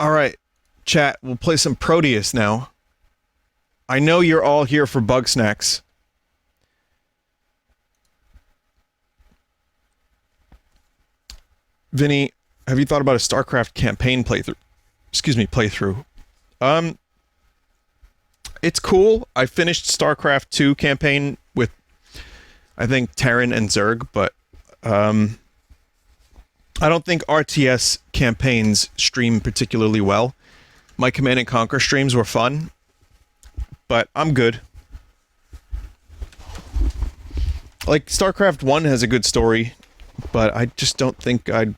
Alright, chat, we'll play some Prodeus now. I know you're all here for bug snacks. Vinny, have you thought about a StarCraft campaign playthrough? Excuse me, playthrough. It's cool. I finished StarCraft 2 campaign with, I think, Terran and Zerg, but, I don't think RTS campaigns stream particularly well. My Command & Conquer streams were fun, but I'm good. Like, StarCraft 1 has a good story, but I just don't think I'd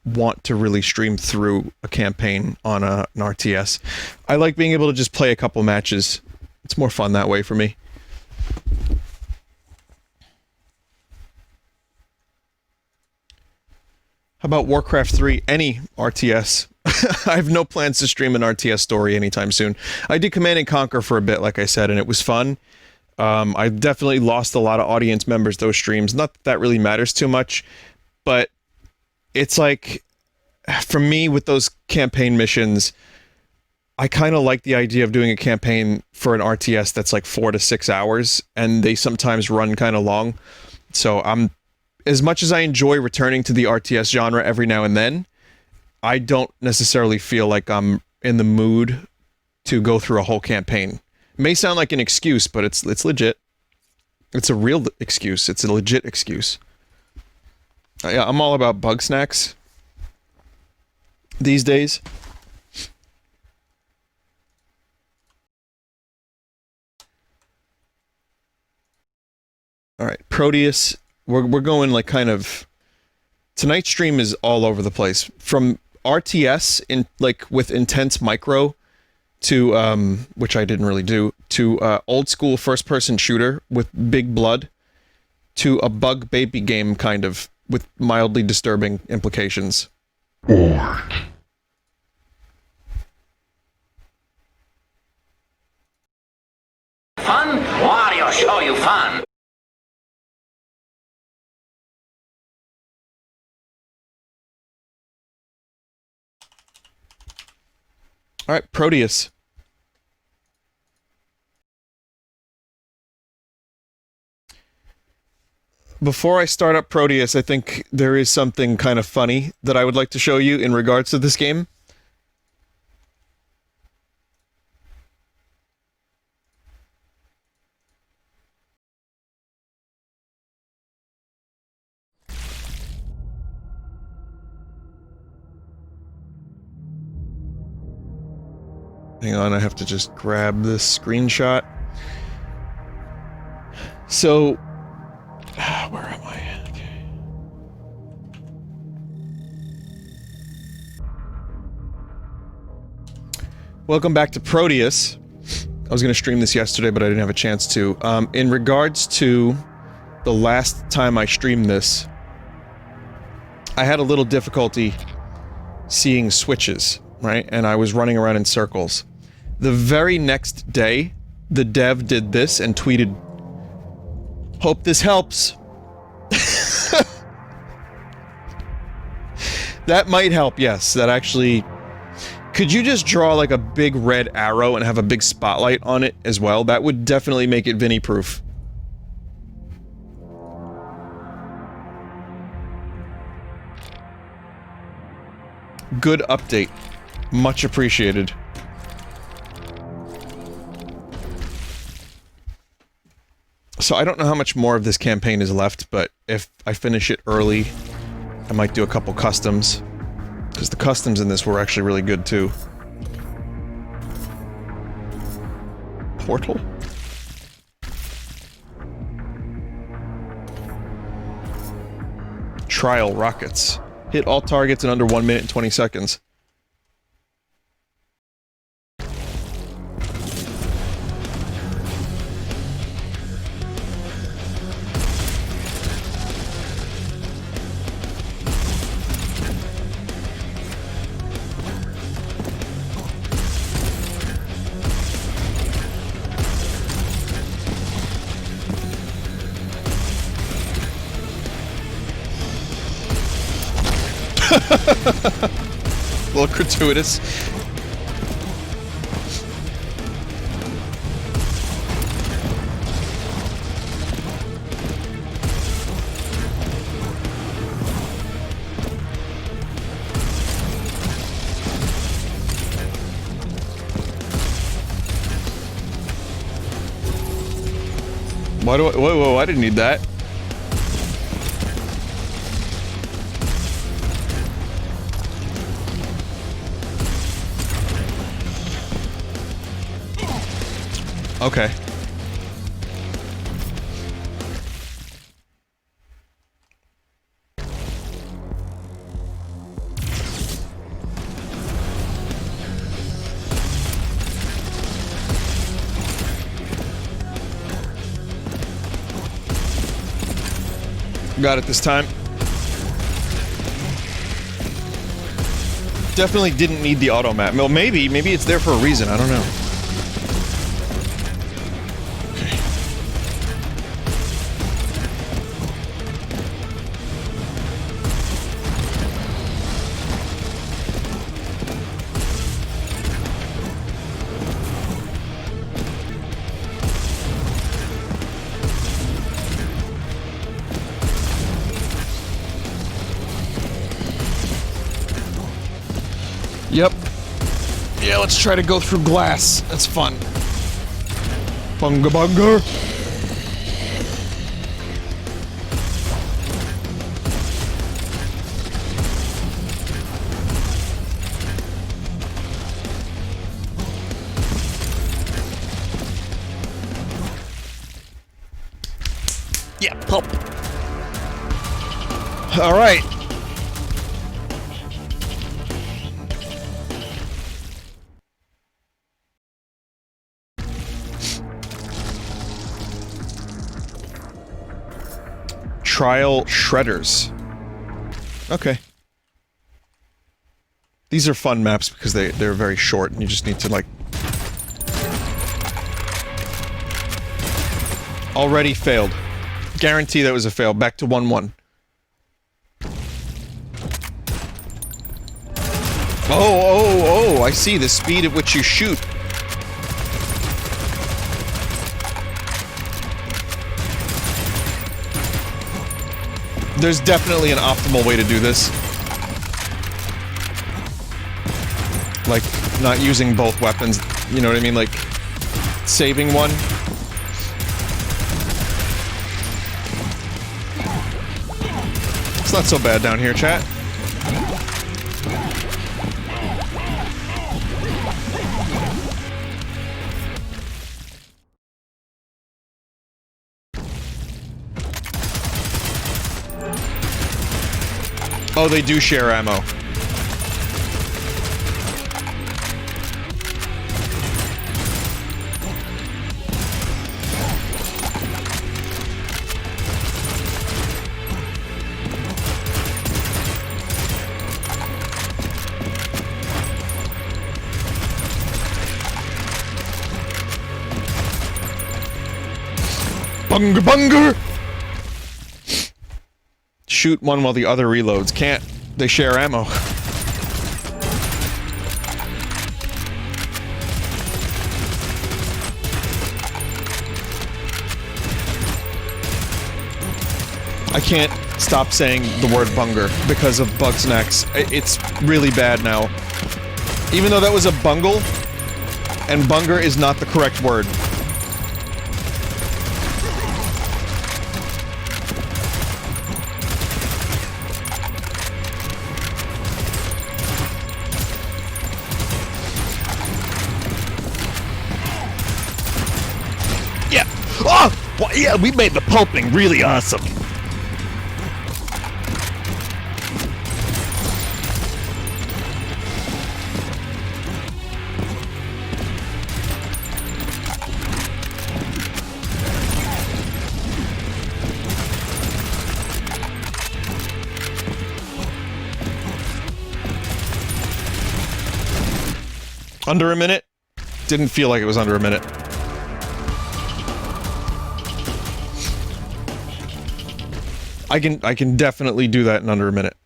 want to really stream through a campaign on an RTS. I like being able to just play a couple matches. It's more fun that way for me. How about Warcraft 3? Any RTS. I have no plans to stream an RTS story anytime soon. I did Command & Conquer for a bit, like I said, and it was fun. I definitely lost a lot of audience members those streams. Not that that really matters too much, but it's like, for me, with those campaign missions, I kind of like the idea of doing a campaign for an RTS that's like 4 to 6 hours, and they sometimes run kind of long. So as much as I enjoy returning to the RTS genre every now and then, I don't necessarily feel like I'm in the mood to go through a whole campaign. It may sound like an excuse, but it's legit. It's a real excuse. It's a legit excuse. Yeah, I'm all about bug snacks these days. All right, Prodeus. We're going like kind of... Tonight's stream is all over the place. From RTS in like with intense micro to which I didn't really do, to old school first person shooter with big blood, to a bug baby game kind of with mildly disturbing implications. Fun? Wario show you fun. Alright, Prodeus. Before I start up Prodeus, I think there is something kind of funny that I would like to show you in regards to this game. Hang on, I have to just grab this screenshot. So, where am I? Okay. Welcome back to Prodeus. I was going to stream this yesterday, but I didn't have a chance to. In regards to the last time I streamed this, I had a little difficulty seeing switches, right? And I was running around in circles. The very next day, the dev did this and tweeted, "Hope this helps." That might help, yes. That actually... Could you just draw like a big red arrow and have a big spotlight on it as well? That would definitely make it Vinny-proof. Good update. Much appreciated. So I don't know how much more of this campaign is left, but if I finish it early, I might do a couple customs. Because the customs in this were actually really good, too. Portal? Trial rockets. Hit all targets in under 1 minute and 20 seconds. little gratuitous. Why do I, whoa, I didn't need that. Okay. Got it this time. Definitely didn't need the auto map. Well, maybe it's there for a reason. I don't know. Yep. Yeah, let's try to go through glass. That's fun. Bunga bunga. Yeah, pulp. All right. Trial shredders. Okay. These are fun maps because they're very short and you just need to like... Already failed. Guarantee that was a fail. Back to 1-1. Oh, I see the speed at which you shoot. There's definitely an optimal way to do this. Like, not using both weapons, you know what I mean? Like, saving one. It's not so bad down here, chat. Oh, they do share ammo. Bunga bunga! Shoot one while the other reloads. Can't. They share ammo. I can't stop saying the word bunger because of Bugsnax. It's really bad now. Even though that was a bungle, and bunger is not the correct word. Well, yeah, we made the pulping really awesome. Under a minute? Didn't feel like it was under a minute. I can definitely do that in under a minute.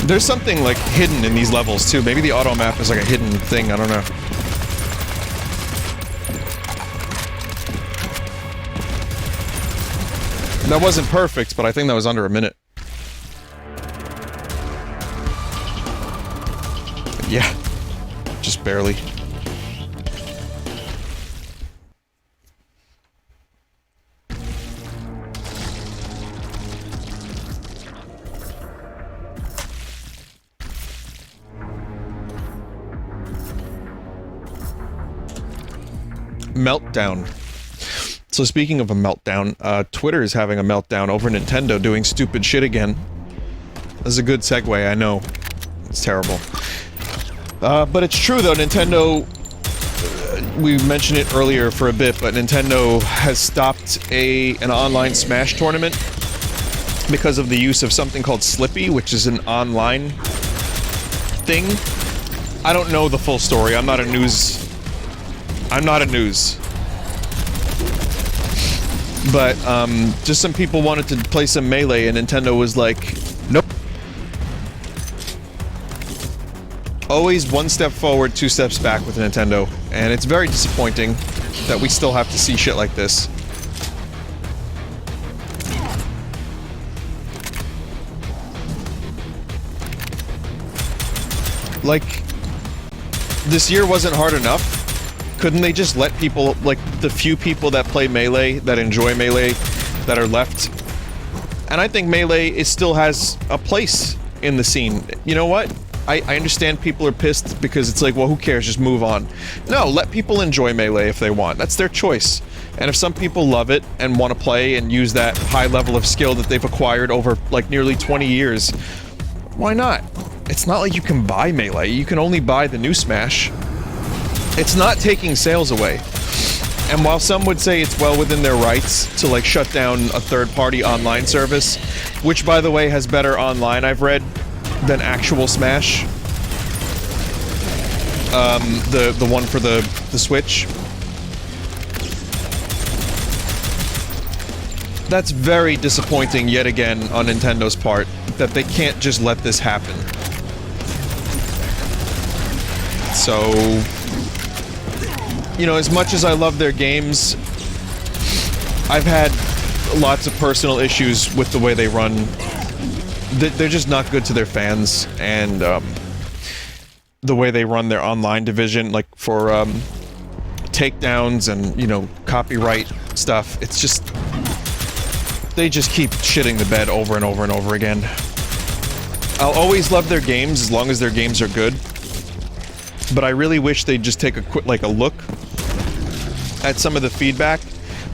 There's something like hidden in these levels too. Maybe the auto map is like a hidden thing, I don't know. That wasn't perfect, but I think that was under a minute. Yeah, just barely. Meltdown. So speaking of a meltdown, Twitter is having a meltdown over Nintendo doing stupid shit again. This is a good segue, I know. It's terrible. But it's true though, Nintendo, we mentioned it earlier for a bit, but Nintendo has stopped an online Smash tournament because of the use of something called Slippy, which is an online thing. I don't know the full story, I'm not a news. But, just some people wanted to play some Melee and Nintendo was like, nope. Always one step forward, two steps back with Nintendo, and it's very disappointing that we still have to see shit like this. Like, this year wasn't hard enough. Couldn't they just let people, like, the few people that play Melee, that enjoy Melee, that are left? And I think Melee still has a place in the scene. You know what? I understand people are pissed because it's like, well, who cares? Just move on. No, let people enjoy Melee if they want. That's their choice. And if some people love it and want to play and use that high level of skill that they've acquired over, like, nearly 20 years, why not? It's not like you can buy Melee. You can only buy the new Smash. It's not taking sales away. And while some would say it's well within their rights to, like, shut down a third-party online service, which, by the way, has better online, I've read, than actual Smash. The one for the Switch. That's very disappointing yet again on Nintendo's part, that they can't just let this happen. So, you know, as much as I love their games, I've had lots of personal issues with the way they run. They're just not good to their fans, and the way they run their online division, like for takedowns and, you know, copyright stuff, it's just, they just keep shitting the bed over and over and over again. I'll always love their games as long as their games are good, but I really wish they'd just take a look at some of the feedback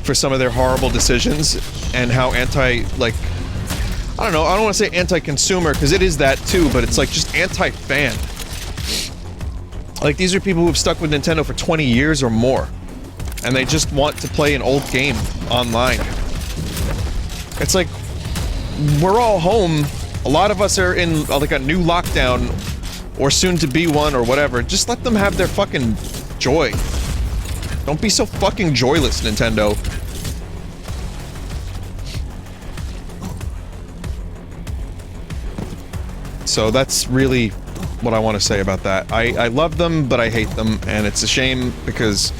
for some of their horrible decisions and how I don't know, I don't want to say anti-consumer, because it is that too, but it's like just anti-fan. Like, these are people who have stuck with Nintendo for 20 years or more, and they just want to play an old game online. It's like, we're all home, a lot of us are in, like, a new lockdown, or soon to be one, or whatever. Just let them have their fucking joy. Don't be so fucking joyless, Nintendo. So that's really what I want to say about that. I love them, but I hate them, and it's a shame because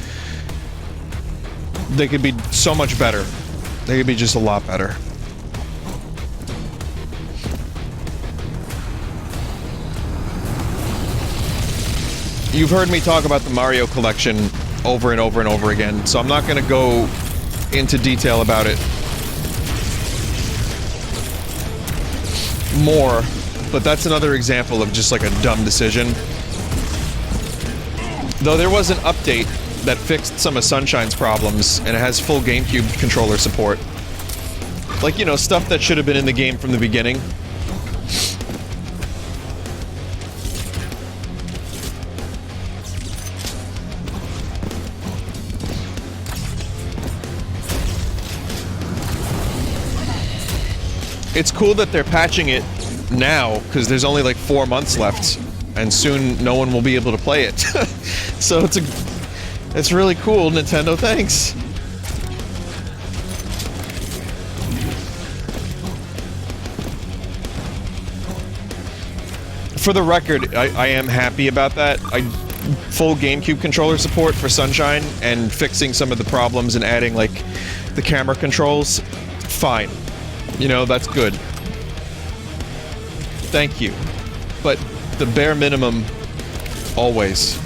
they could be so much better. They could be just a lot better. You've heard me talk about the Mario collection over and over and over again, so I'm not gonna go into detail about it more, but that's another example of just like a dumb decision. Though there was an update that fixed some of Sunshine's problems, and it has full GameCube controller support. Like, you know, stuff that should have been in the game from the beginning. It's cool that they're patching it now, because there's only like 4 months left, and soon no one will be able to play it. So it's really cool, Nintendo, thanks. For the record, I am happy about that. Full GameCube controller support for Sunshine and fixing some of the problems and adding, like, the camera controls, fine. You know, that's good. Thank you. But the bare minimum, always.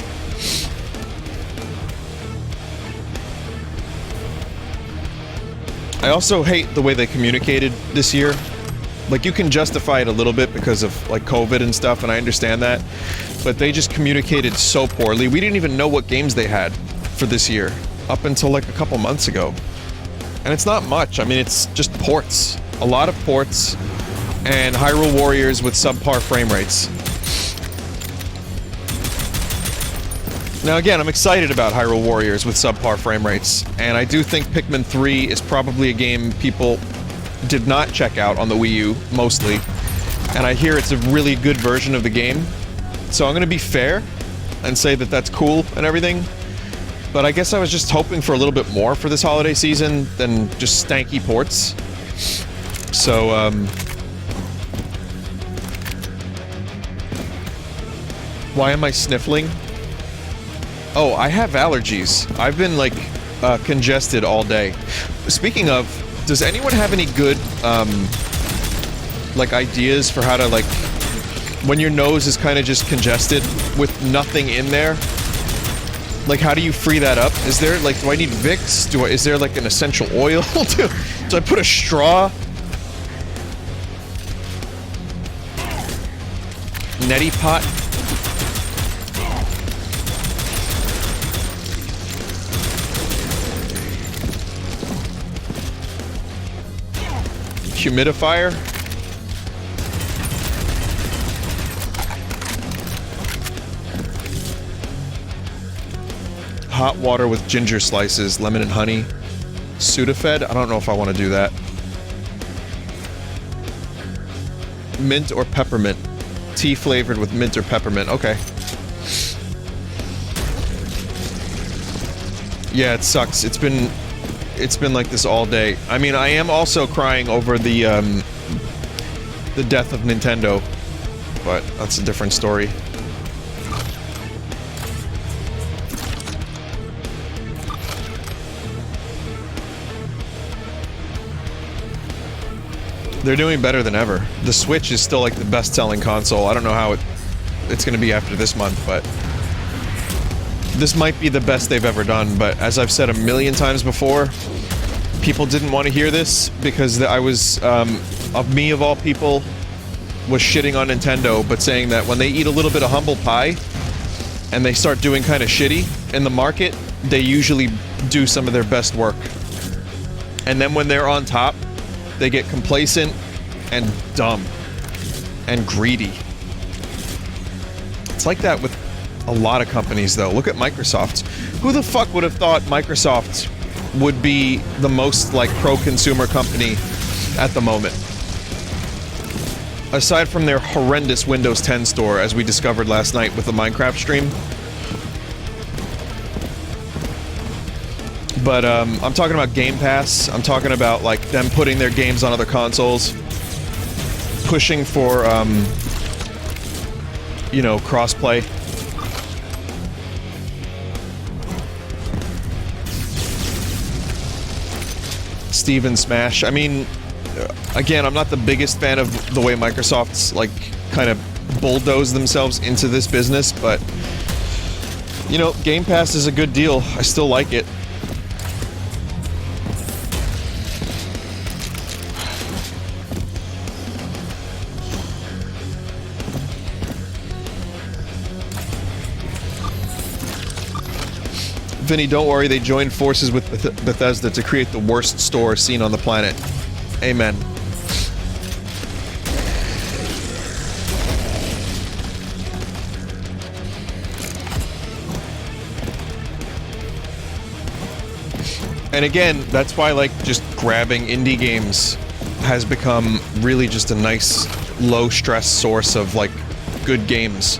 I also hate the way they communicated this year. Like, you can justify it a little bit because of, like, COVID and stuff, and I understand that. But they just communicated so poorly. We didn't even know what games they had for this year, up until, like, a couple months ago. And it's not much. I mean, it's just ports. A lot of ports, and Hyrule Warriors with subpar frame rates. Now, again, I'm excited about Hyrule Warriors with subpar frame rates, and I do think Pikmin 3 is probably a game people did not check out on the Wii U, mostly. And I hear it's a really good version of the game. So I'm gonna be fair and say that that's cool and everything. But I guess I was just hoping for a little bit more for this holiday season than just stanky ports. So, why am I sniffling? Oh, I have allergies. I've been, like, congested all day. Speaking of, does anyone have any good, like, ideas for how to, like, when your nose is kind of just congested with nothing in there? Like, how do you free that up? Is there, like, do I need Vicks? Is there, like, an essential oil? Do I put a straw? Neti pot? Humidifier? Hot water with ginger slices, lemon and honey. Sudafed? I don't know if I want to do that. Mint or peppermint? Tea flavored with mint or peppermint. Okay. Yeah, it sucks. It's been like this all day. I mean, I am also crying over the death of Nintendo, but that's a different story. They're doing better than ever. The Switch is still like the best-selling console. I don't know how it's going to be after this month, but this might be the best they've ever done. But as I've said a million times before, people didn't want to hear this because I was, of me of all people, was shitting on Nintendo, but saying that when they eat a little bit of humble pie and they start doing kind of shitty in the market, they usually do some of their best work. And then when they're on top, they get complacent and dumb and greedy. It's like that with a lot of companies, though. Look at Microsoft. Who the fuck would have thought Microsoft would be the most, like, pro-consumer company at the moment? Aside from their horrendous Windows 10 store, as we discovered last night with the Minecraft stream. But, I'm talking about Game Pass. I'm talking about, like, them putting their games on other consoles. Pushing for, you know, crossplay. Steven Smash. I mean, again, I'm not the biggest fan of the way Microsoft's, like, kind of bulldoze themselves into this business, but, you know, Game Pass is a good deal. I still like it. Vinny, don't worry, they joined forces with Bethesda to create the worst store seen on the planet. Amen. And again, that's why, like, just grabbing indie games has become really just a nice, low-stress source of, like, good games.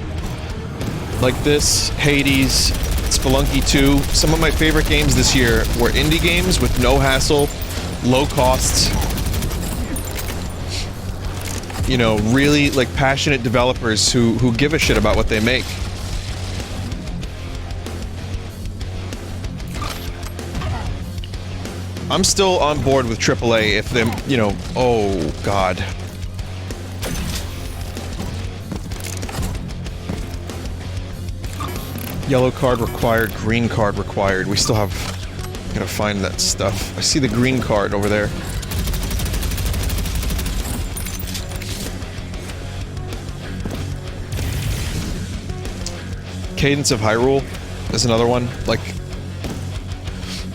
Like this, Hades, Spelunky 2, some of my favorite games this year were indie games with no hassle, low costs. you know, really like passionate developers who give a shit about what they make. I'm still on board with AAA if them, you know, oh god. Yellow card required, green card required. We still have, gotta find that stuff. I see the green card over there. Cadence of Hyrule is another one. Like,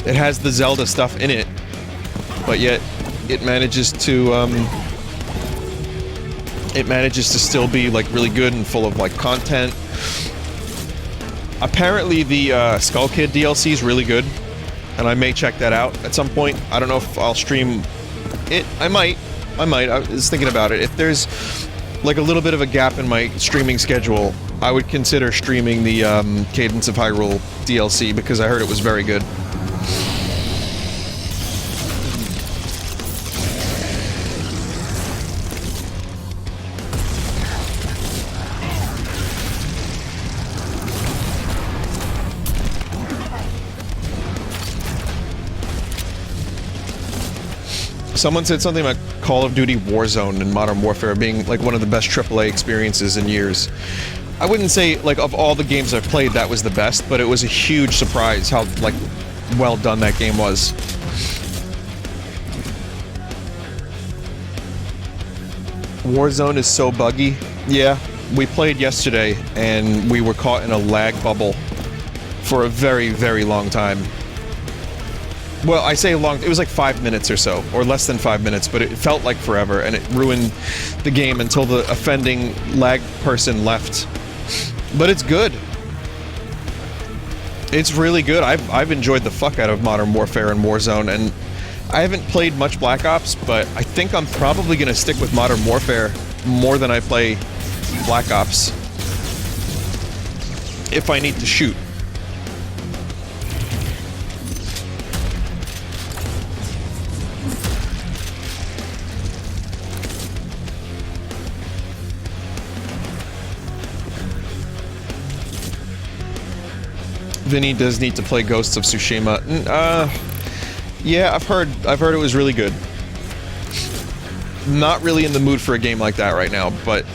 it has the Zelda stuff in it, but yet it manages to still be like really good and full of like content. Apparently the Skull Kid DLC is really good, and I may check that out at some point. I don't know if I'll stream it. I might. I was thinking about it. If there's like a little bit of a gap in my streaming schedule, I would consider streaming the Cadence of Hyrule DLC because I heard it was very good. Someone said something about Call of Duty Warzone and Modern Warfare being like one of the best AAA experiences in years. I wouldn't say, like, of all the games I've played, that was the best, but it was a huge surprise how, like, well done that game was. Warzone is so buggy. Yeah, we played yesterday, and we were caught in a lag bubble for a very, very long time. Well, I say long, it was like 5 minutes or so, or less than 5 minutes, but it felt like forever, and it ruined the game until the offending lag person left. But it's good. It's really good. I've enjoyed the fuck out of Modern Warfare and Warzone, and I haven't played much Black Ops, but I think I'm probably gonna stick with Modern Warfare more than I play Black Ops. If I need to shoot. Vinny does need to play Ghosts of Tsushima. Yeah, I've heard it was really good. Not really in the mood for a game like that right now, but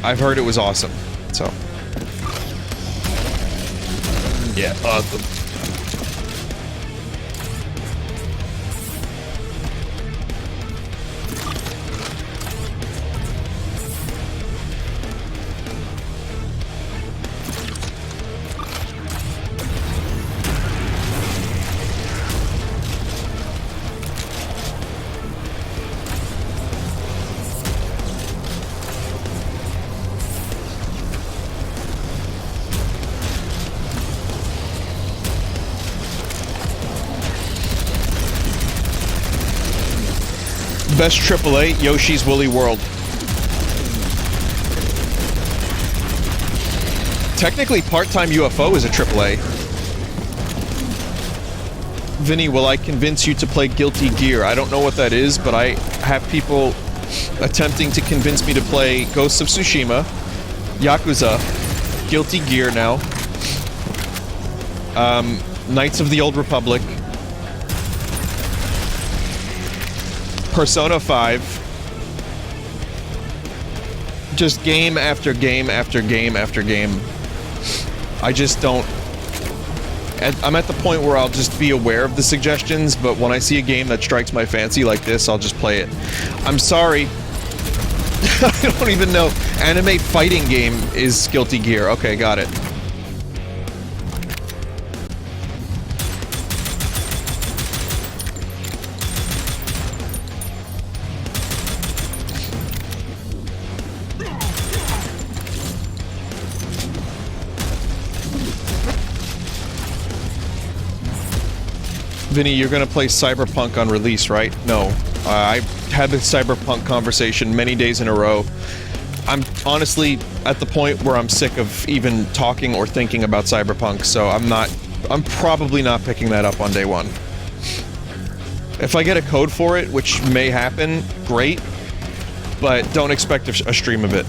I've heard it was awesome. So, yeah, awesome. Best AAA, Yoshi's Woolly World. Technically, Part-Time UFO is a AAA. Vinny, will I convince you to play Guilty Gear? I don't know what that is, but I have people attempting to convince me to play Ghosts of Tsushima, Yakuza, Guilty Gear now, Knights of the Old Republic, Persona 5, just game after game after game after game. I just don't... I'm at the point where I'll just be aware of the suggestions, but when I see a game that strikes my fancy like this, I'll just play it. I'm sorry. I don't even know. Anime fighting game is Guilty Gear. Okay, got it. Vinny, you're gonna play Cyberpunk on release, right? No. I had the Cyberpunk conversation many days in a row. I'm honestly at the point where I'm sick of even talking or thinking about Cyberpunk, so I'm probably not picking that up on day one. If I get a code for it, which may happen, great. but don't expect a stream of it.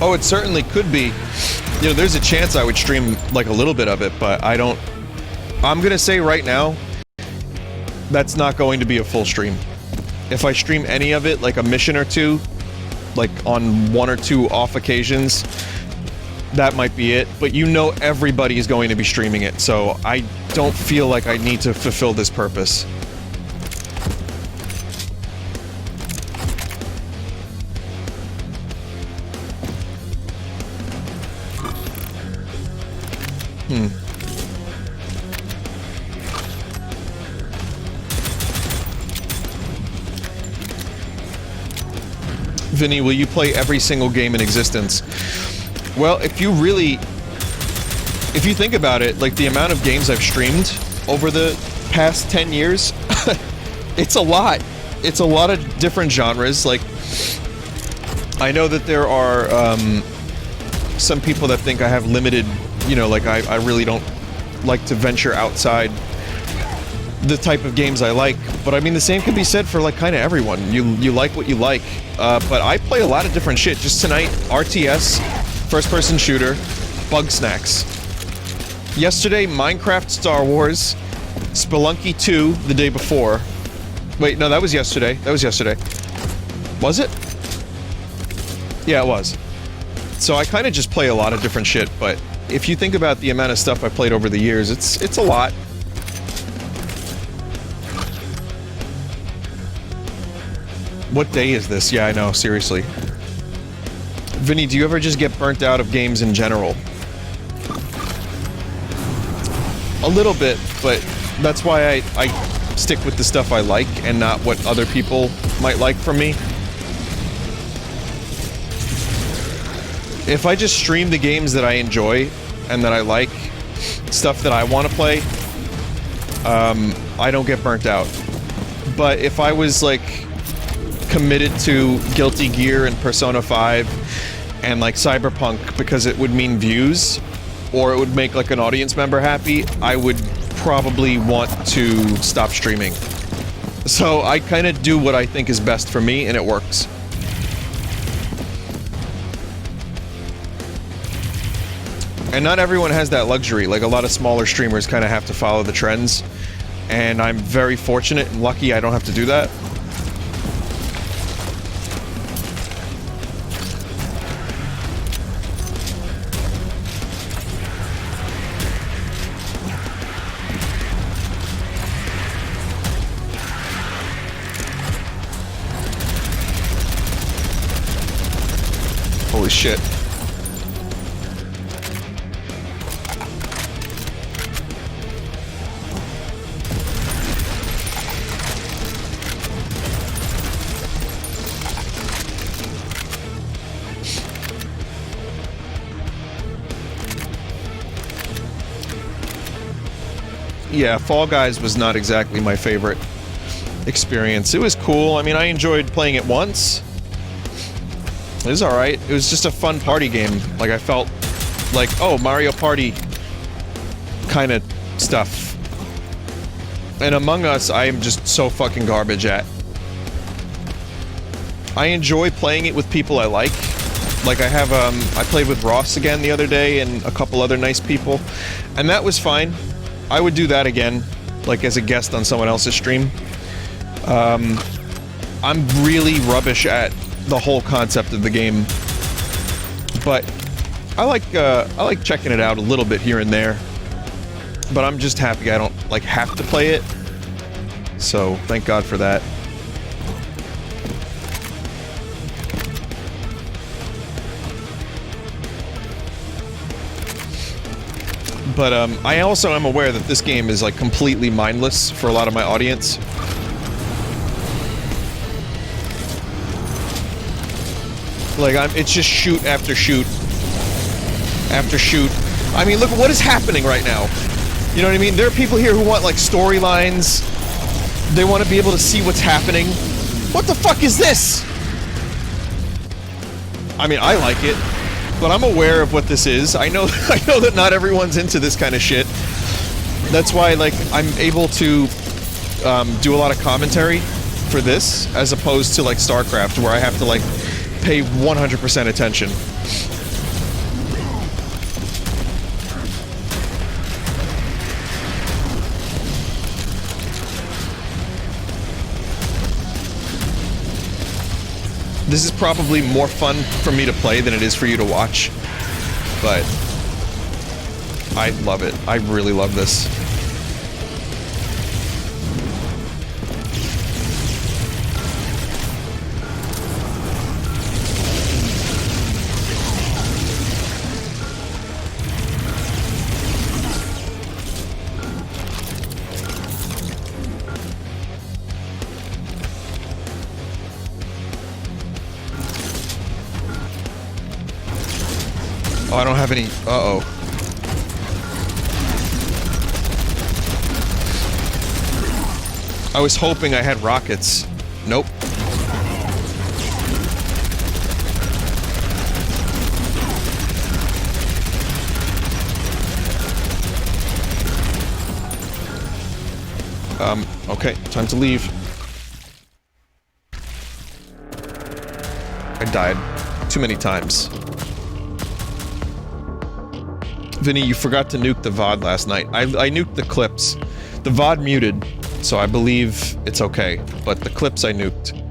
Oh, it certainly could be. You know, there's a chance I would stream like a little bit of it, but I don't... I'm gonna say right now, that's not going to be a full stream. If I stream any of it, like a mission or two, like on 1 or 2 off occasions, that might be it. But you know everybody is going to be streaming it, so I don't feel like I need to fulfill this purpose. Vinny, will you play every single game in existence? Well, if you think about it, like the amount of games I've streamed over the past 10 years, it's a lot. It's a lot of different genres. Like, I know that there are some people that think I have limited, you know, like I really don't like to venture outside the type of games I like, but I mean the same can be said for like kind of everyone. You like what you like, but I play a lot of different shit. Just tonight, RTS, first-person shooter, Bug Snacks. Yesterday, Minecraft, Star Wars, Spelunky 2 the day before. Wait, no, that was yesterday. That was yesterday. Was it? Yeah, it was. So I kind of just play a lot of different shit, but if you think about the amount of stuff I played over the years, it's a lot. What day is this? Yeah, I know, seriously. Vinny, do you ever just get burnt out of games in general? A little bit, but that's why I stick with the stuff I like and not what other people might like from me. If I just stream the games that I enjoy and that I like, stuff that I want to play, I don't get burnt out. But if I was like committed to Guilty Gear and Persona 5 and like Cyberpunk because it would mean views or it would make like an audience member happy, I would probably want to stop streaming. So I kind of do what I think is best for me and it works. And not everyone has that luxury. Like a lot of smaller streamers kind of have to follow the trends, and I'm very fortunate and lucky I don't have to do that. Holy shit. Yeah, Fall Guys was not exactly my favorite experience. It was cool. I mean, I enjoyed playing it once. It was alright. It was just a fun party game. Like, I felt like, oh, Mario Party kind of stuff. And Among Us, I am just so fucking garbage at. I enjoy playing it with people I like. Like, I played with Ross again the other day and a couple other nice people. And that was fine. I would do that again, like as a guest on someone else's stream. I'm really rubbish at the whole concept of the game, but I like checking it out a little bit here and there. But I'm just happy I don't like have to play it, so thank God for that. But I also am aware that this game is like completely mindless for a lot of my audience. Like, it's just shoot after shoot after shoot. I mean, look at what is happening right now. You know what I mean? There are people here who want like storylines. They want to be able to see what's happening. What the fuck is this? I mean, I like it, but I'm aware of what this is. I know that not everyone's into this kind of shit. That's why, like, I'm able to do a lot of commentary for this, as opposed to, like, StarCraft, where I have to, like, pay 100% attention. This is probably more fun for me to play than it is for you to watch, but I love it. I really love this. Oh, I don't have any... Uh-oh. I was hoping I had rockets. Nope. Okay, time to leave. I died too many times. Vinny, you forgot to nuke the VOD last night. I nuked the clips. The VOD muted, so I believe it's okay. But the clips I nuked.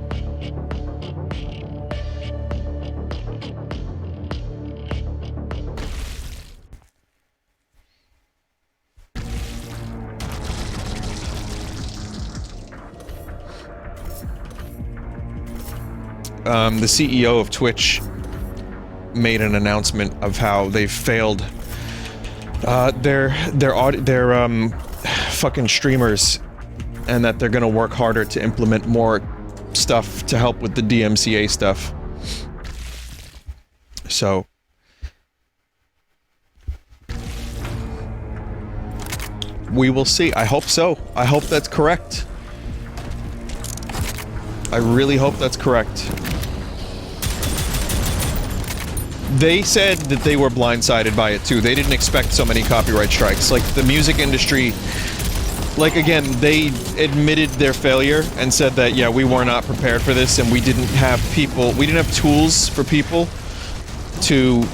The CEO of Twitch made an announcement of how they failed their fucking streamers, and that they're gonna work harder to implement more stuff to help with the DMCA stuff. So we will see. I hope so. I hope that's correct. I really hope that's correct. They said that they were blindsided by it too. They didn't expect so many copyright strikes. Like, the music industry, like, again, they admitted their failure and said that, yeah, we were not prepared for this, and we didn't have tools for people to,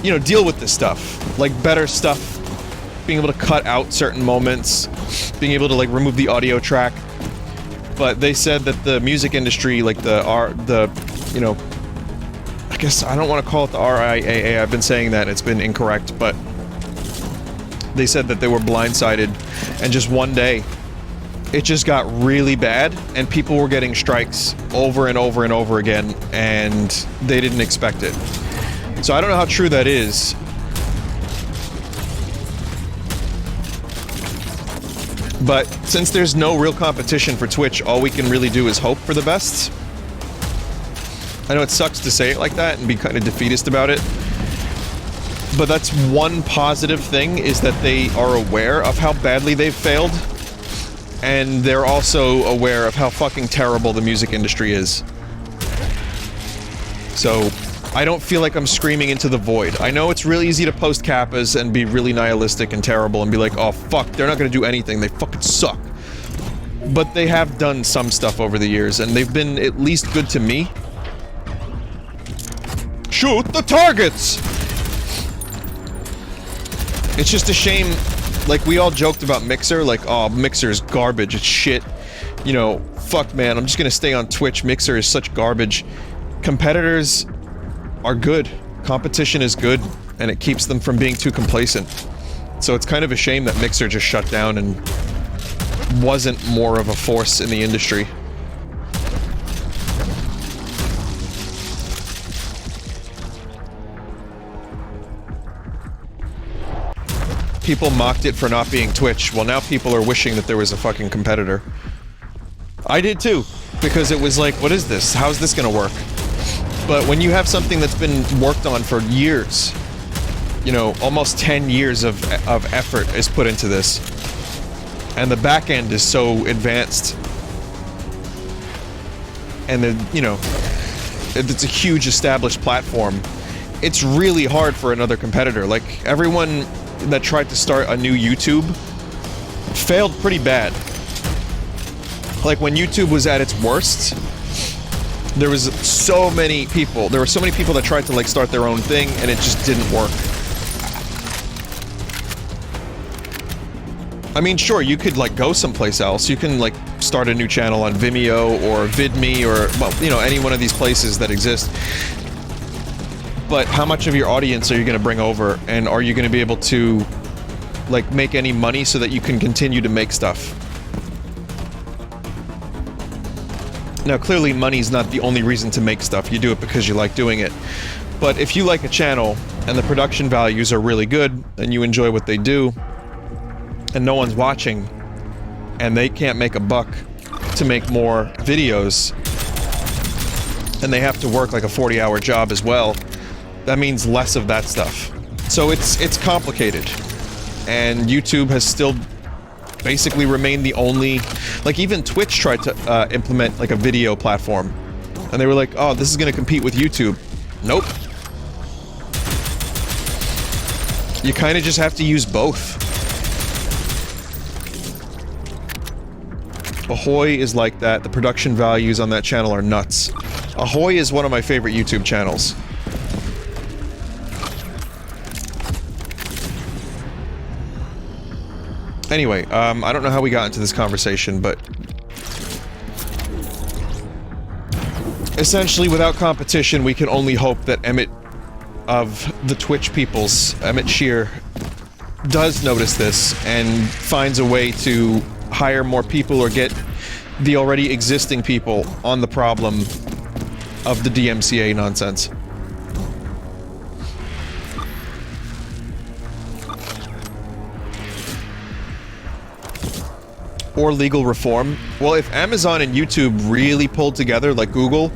you know, deal with this stuff. Like, better stuff, being able to cut out certain moments, being able to, like, remove the audio track. But they said that the music industry, like, you know, I guess I don't want to call it the RIAA, I've been saying that, it's been incorrect, but they said that they were blindsided, and just one day, it just got really bad, and people were getting strikes over and over and over again, and they didn't expect it. So I don't know how true that is. But since there's no real competition for Twitch, all we can really do is hope for the best. I know it sucks to say it like that and be kind of defeatist about it, but that's one positive thing, is that they are aware of how badly they've failed, and they're also aware of how fucking terrible the music industry is. So, I don't feel like I'm screaming into the void. I know it's really easy to post kappas and be really nihilistic and terrible and be like, oh fuck, they're not gonna do anything, they fucking suck. But they have done some stuff over the years, and they've been at least good to me. Shoot the targets! It's just a shame, like, we all joked about Mixer, like, oh, Mixer's garbage, it's shit. You know, fuck man, I'm just gonna stay on Twitch, Mixer is such garbage. Competitors are good. Competition is good, and it keeps them from being too complacent. So it's kind of a shame that Mixer just shut down and wasn't more of a force in the industry. People mocked it for not being Twitch. Well, now people are wishing that there was a fucking competitor. I did too, because it was like, what is this? How's this gonna work? But when you have something that's been worked on for years, you know, almost 10 years of effort is put into this, and the back end is so advanced, and then, you know, it's a huge established platform, it's really hard for another competitor. Like, everyone that tried to start a new YouTube failed pretty bad. Like, when YouTube was at its worst, there was so many people that tried to, like, start their own thing, and it just didn't work. I mean, sure, you could, like, go someplace else. You can, like, start a new channel on Vimeo or VidMe or, well, you know, any one of these places that exist. But how much of your audience are you going to bring over? And are you going to be able to, like, make any money so that you can continue to make stuff? Now, clearly, money's not the only reason to make stuff. You do it because you like doing it. But if you like a channel, and the production values are really good, and you enjoy what they do, and no one's watching, and they can't make a buck to make more videos, and they have to work like a 40-hour job as well, that means less of that stuff. So it's complicated. And YouTube has still basically remained the only... Like, even Twitch tried to implement, like, a video platform. And they were like, oh, this is gonna compete with YouTube. Nope. You kinda just have to use both. Ahoy is like that. The production values on that channel are nuts. Ahoy is one of my favorite YouTube channels. Anyway, I don't know how we got into this conversation, but... essentially, without competition, we can only hope that Emmett of the Twitch peoples, Emmett Shear, does notice this and finds a way to hire more people or get the already existing people on the problem of the DMCA nonsense. Or legal reform. Well, if Amazon and YouTube really pulled together, like Google,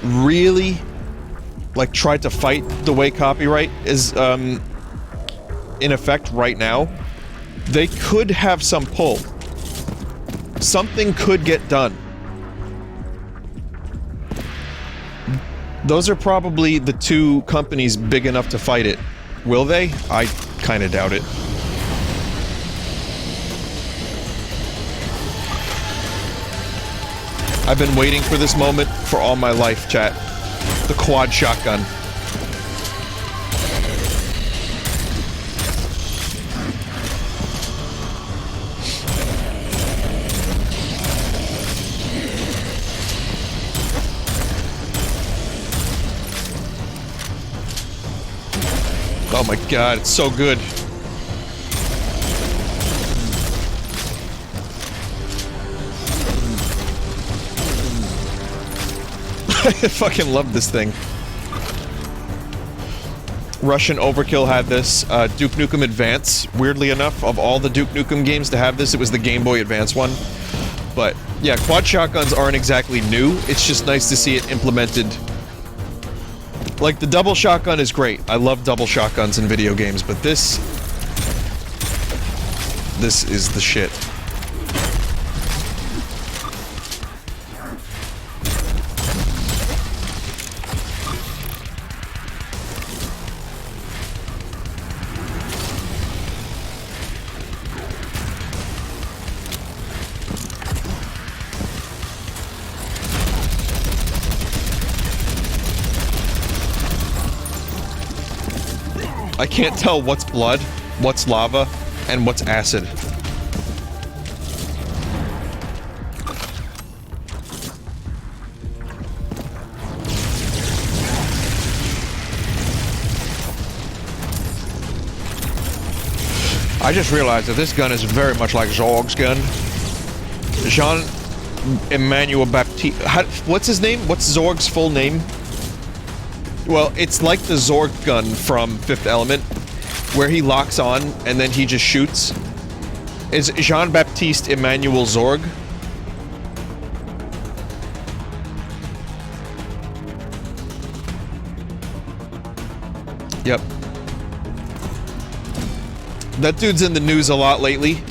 really, like, tried to fight the way copyright is, in effect right now, they could have some pull. Something could get done. Those are probably the two companies big enough to fight it. Will they? I kinda doubt it. I've been waiting for this moment for all my life, chat. The quad shotgun. Oh my god, it's so good. I fucking love this thing. Russian Overkill had this. Duke Nukem Advance, weirdly enough, of all the Duke Nukem games to have this, it was the Game Boy Advance one. But, yeah, quad shotguns aren't exactly new, it's just nice to see it implemented. Like, the double shotgun is great. I love double shotguns in video games, but this is the shit. I can't tell what's blood, what's lava, and what's acid. I just realized that this gun is very much like Zorg's gun. Jean-Emmanuel Baptiste... what's his name? What's Zorg's full name? Well, it's like the Zorg gun from Fifth Element, where he locks on and then he just shoots. Is Jean-Baptiste Emmanuel Zorg? Yep. That dude's in the news a lot lately.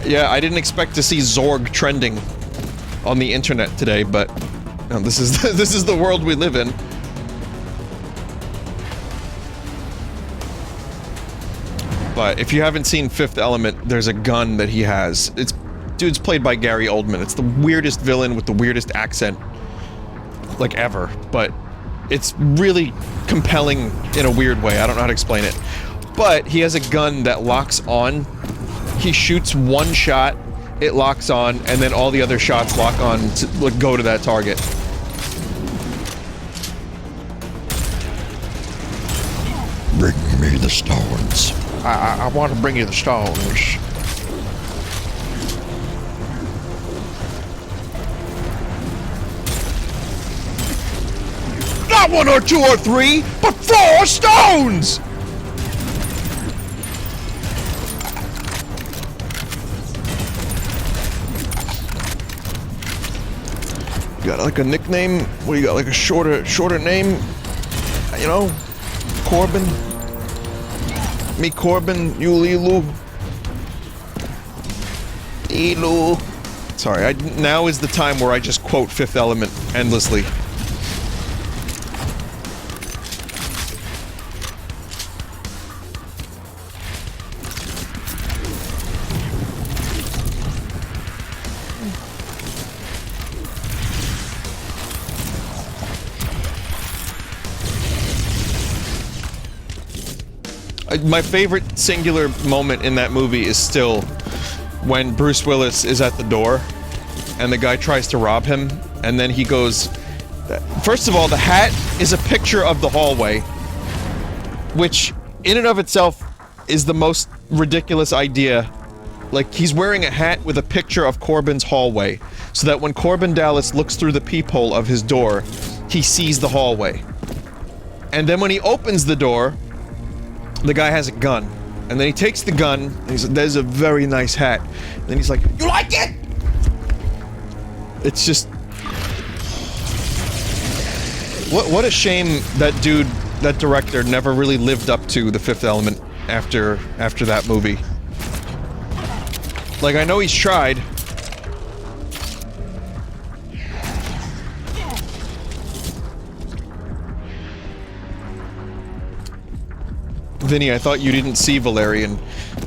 Yeah, I didn't expect to see Zorg trending on the internet today, but this is this is the world we live in. But if you haven't seen Fifth Element, there's a gun that he has. Dude's played by Gary Oldman. It's the weirdest villain with the weirdest accent, like, ever. But it's really compelling in a weird way. I don't know how to explain it. But he has a gun that locks on. He shoots one shot, it locks on, and then all the other shots lock on to go to that target. Bring me the stones. I want to bring you the stones. Not 1 or 2 or 3, but 4 stones! You got like a nickname? What do you got, like a shorter name? You know? Corbin? Me Corbin, you Lilu. Lilu. Sorry, now is the time where I just quote Fifth Element endlessly. My favorite singular moment in that movie is still when Bruce Willis is at the door and the guy tries to rob him, and then he goes... First of all, the hat is a picture of the hallway, which in and of itself is the most ridiculous idea. Like, he's wearing a hat with a picture of Corbin's hallway, so that when Corbin Dallas looks through the peephole of his door, he sees the hallway. And then when he opens the door, the guy has a gun, and then he takes the gun, and he's like, "There's a very nice hat." And then he's like, "You like it?" It's just... What a shame that dude, that director, never really lived up to The Fifth Element after that movie. Like, I know he's tried. Vinny, I thought you didn't see Valerian.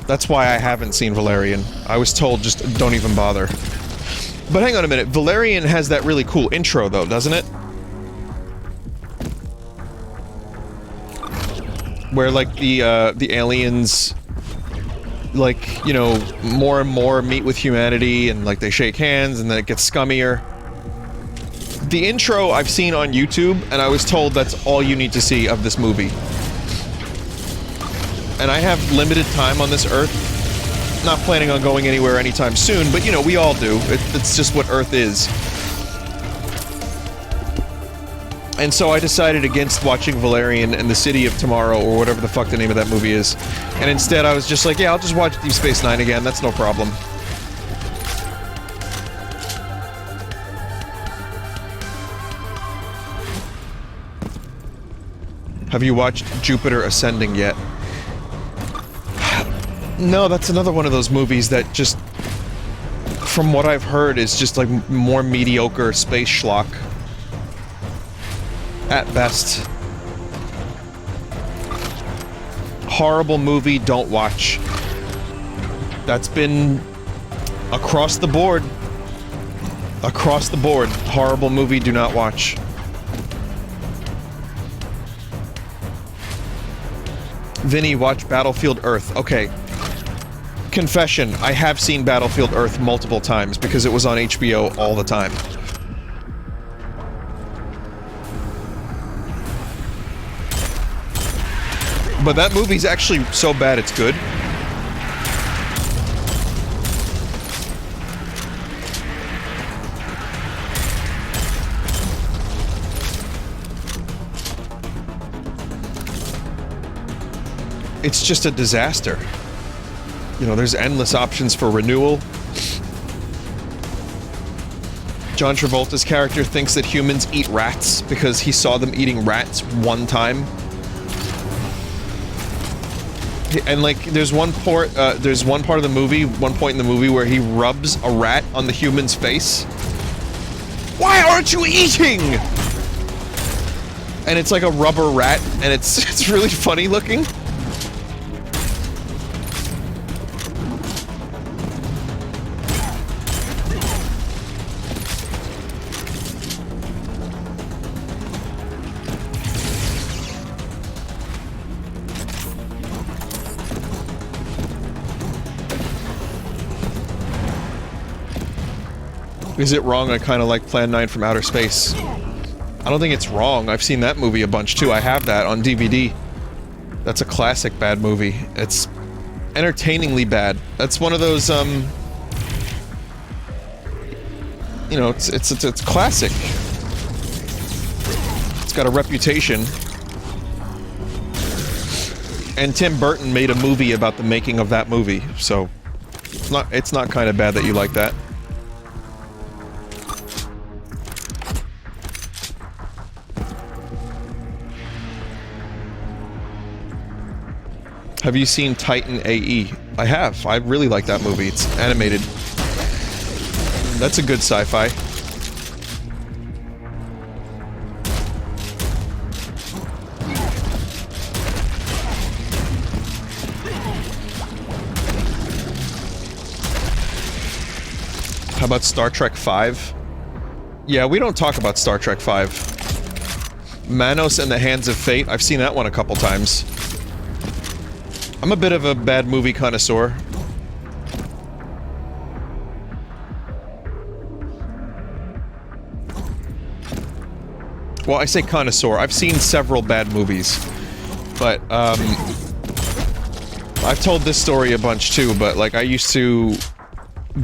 That's why I haven't seen Valerian. I was told just don't even bother. But hang on a minute, Valerian has that really cool intro though, doesn't it? Where like the aliens, like, you know, more and more meet with humanity and like they shake hands and then it gets scummier. The intro I've seen on YouTube and I was told that's all you need to see of this movie. And I have limited time on this Earth. Not planning on going anywhere anytime soon, but you know, we all do. It's just what Earth is. And so I decided against watching Valerian and the City of Tomorrow, or whatever the fuck the name of that movie is. And instead I was just like, yeah, I'll just watch Deep Space Nine again, that's no problem. Have you watched Jupiter Ascending yet? No, that's another one of those movies that just, from what I've heard, is just like more mediocre space schlock. At best. Horrible movie, don't watch. That's been across the board. Across the board. Horrible movie, do not watch. Vinny, watch Battlefield Earth. Okay. Confession, I have seen Battlefield Earth multiple times because it was on HBO all the time. But that movie's actually so bad it's good. It's just a disaster. You know, there's endless options for renewal. John Travolta's character thinks that humans eat rats because he saw them eating rats one time. And like, there's one part of the movie, one point in the movie where he rubs a rat on the human's face. Why aren't you eating? And it's like a rubber rat, and it's really funny looking. Is it wrong I kind of like Plan 9 from Outer Space? I don't think it's wrong. I've seen that movie a bunch too. I have that on DVD. That's a classic bad movie. It's entertainingly bad. That's one of those, you know, it's classic. It's got a reputation. And Tim Burton made a movie about the making of that movie, so it's not kind of bad that you like that. Have you seen Titan AE? I have. I really like that movie. It's animated. That's a good sci-fi. How about Star Trek V? Yeah, we don't talk about Star Trek V. Manos and the Hands of Fate. I've seen that one a couple times. I'm a bit of a bad movie connoisseur. Well, I say connoisseur. I've seen several bad movies. But, I've told this story a bunch too, but like I used to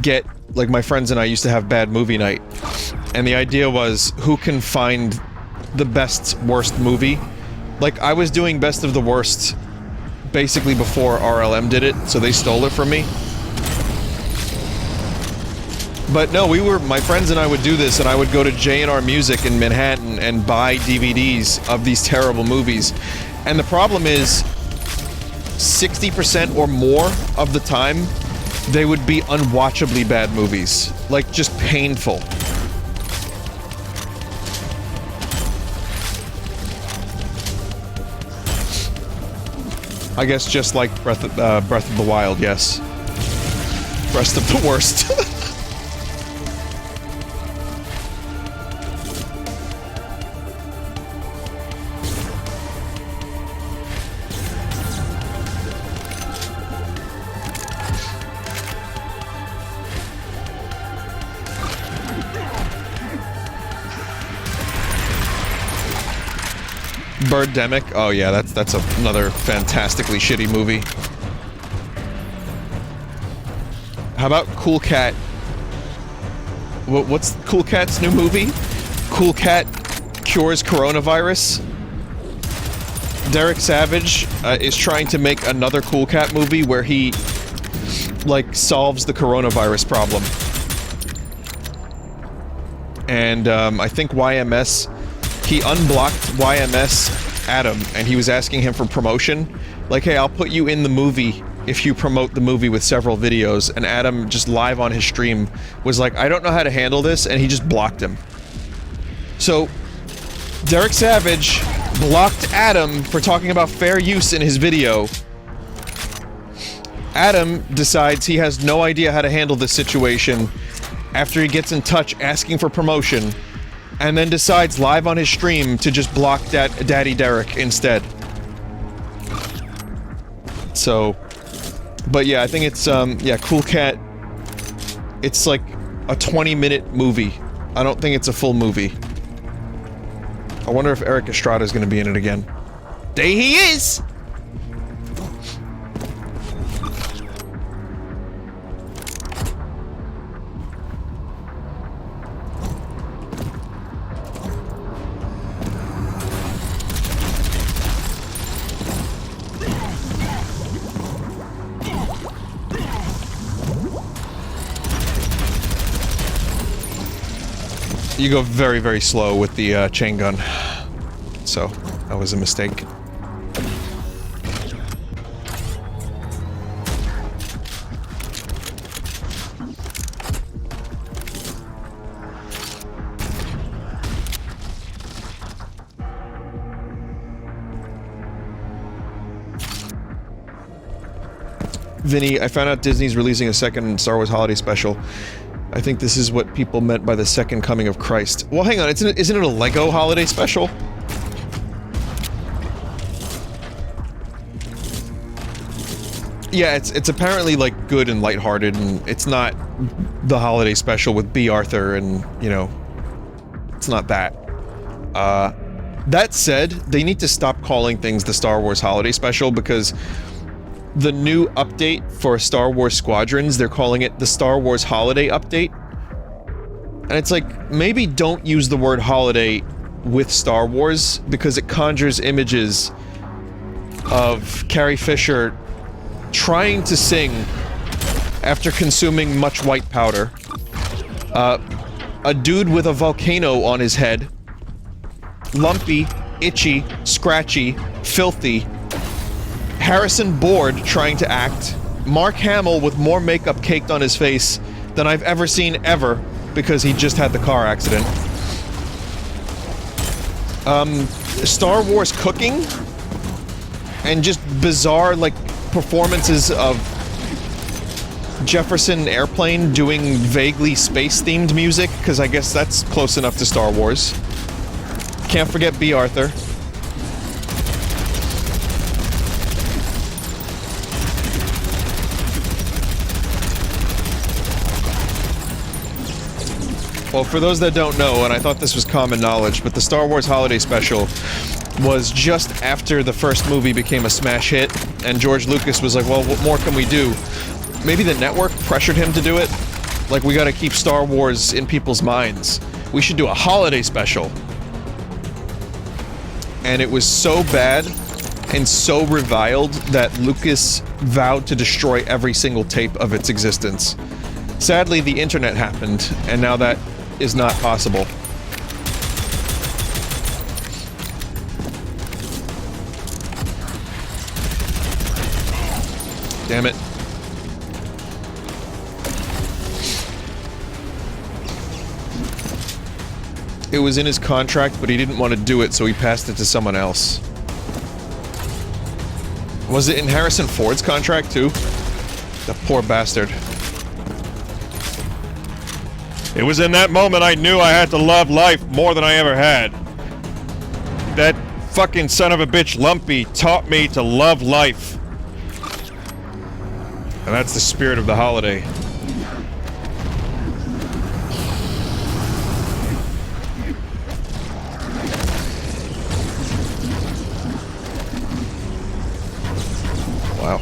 get, like my friends and I used to have bad movie night. And the idea was, who can find the best, worst movie? Like, I was doing best of the worst basically before RLM did it, so they stole it from me. But no, my friends and I would do this, and I would go to J&R Music in Manhattan and buy DVDs of these terrible movies. And the problem is, 60% or more of the time, they would be unwatchably bad movies. Like, just painful. I guess just like Breath of the Wild, yes. Rest of the worst. Birdemic? Oh yeah, that's another fantastically shitty movie. How about Cool Cat? What's Cool Cat's new movie? Cool Cat cures coronavirus? Derek Savage is trying to make another Cool Cat movie where he, like, solves the coronavirus problem. And I think YMS, he unblocked YMS Adam, and he was asking him for promotion. Like, hey, I'll put you in the movie if you promote the movie with several videos. And Adam, just live on his stream, was like, I don't know how to handle this, and he just blocked him. So, Derek Savage blocked Adam for talking about fair use in his video. Adam decides he has no idea how to handle this situation after he gets in touch asking for promotion, and then decides live on his stream to just block Daddy Derek instead. So, but yeah, I think it's, yeah, Cool Cat, it's like a 20-minute movie. I don't think it's a full movie. I wonder if Eric Estrada is going to be in it again. There he is! You go very, very slow with the chain gun. So, that was a mistake. Vinny, I found out Disney's releasing a second Star Wars holiday special. I think this is what people meant by the second coming of Christ. Well, hang on, isn't it a Lego holiday special? Yeah, it's apparently, like, good and lighthearted, and it's not the holiday special with B. Arthur and, you know, it's not that. That said, they need to stop calling things the Star Wars holiday special, because the new update for Star Wars Squadrons, they're calling it the Star Wars Holiday Update. And it's like, maybe don't use the word holiday with Star Wars, because it conjures images of Carrie Fisher trying to sing after consuming much white powder. A dude with a volcano on his head. Lumpy, itchy, scratchy, filthy. Harrison Board trying to act. Mark Hamill with more makeup caked on his face than I've ever seen ever, because he just had the car accident. Star Wars cooking? And just bizarre, like, performances of Jefferson Airplane doing vaguely space-themed music, because I guess that's close enough to Star Wars. Can't forget B. Arthur. Well, for those that don't know, and I thought this was common knowledge, but the Star Wars Holiday Special was just after the first movie became a smash hit, and George Lucas was like, well, what more can we do? Maybe the network pressured him to do it? Like, we gotta keep Star Wars in people's minds. We should do a holiday special. And it was so bad and so reviled that Lucas vowed to destroy every single tape of its existence. Sadly, the internet happened, and now that is not possible. Damn it. It was in his contract, but he didn't want to do it, so he passed it to someone else. Was it in Harrison Ford's contract, too? The poor bastard. It was in that moment I knew I had to love life more than I ever had. That fucking son of a bitch Lumpy taught me to love life. And that's the spirit of the holiday. Wow.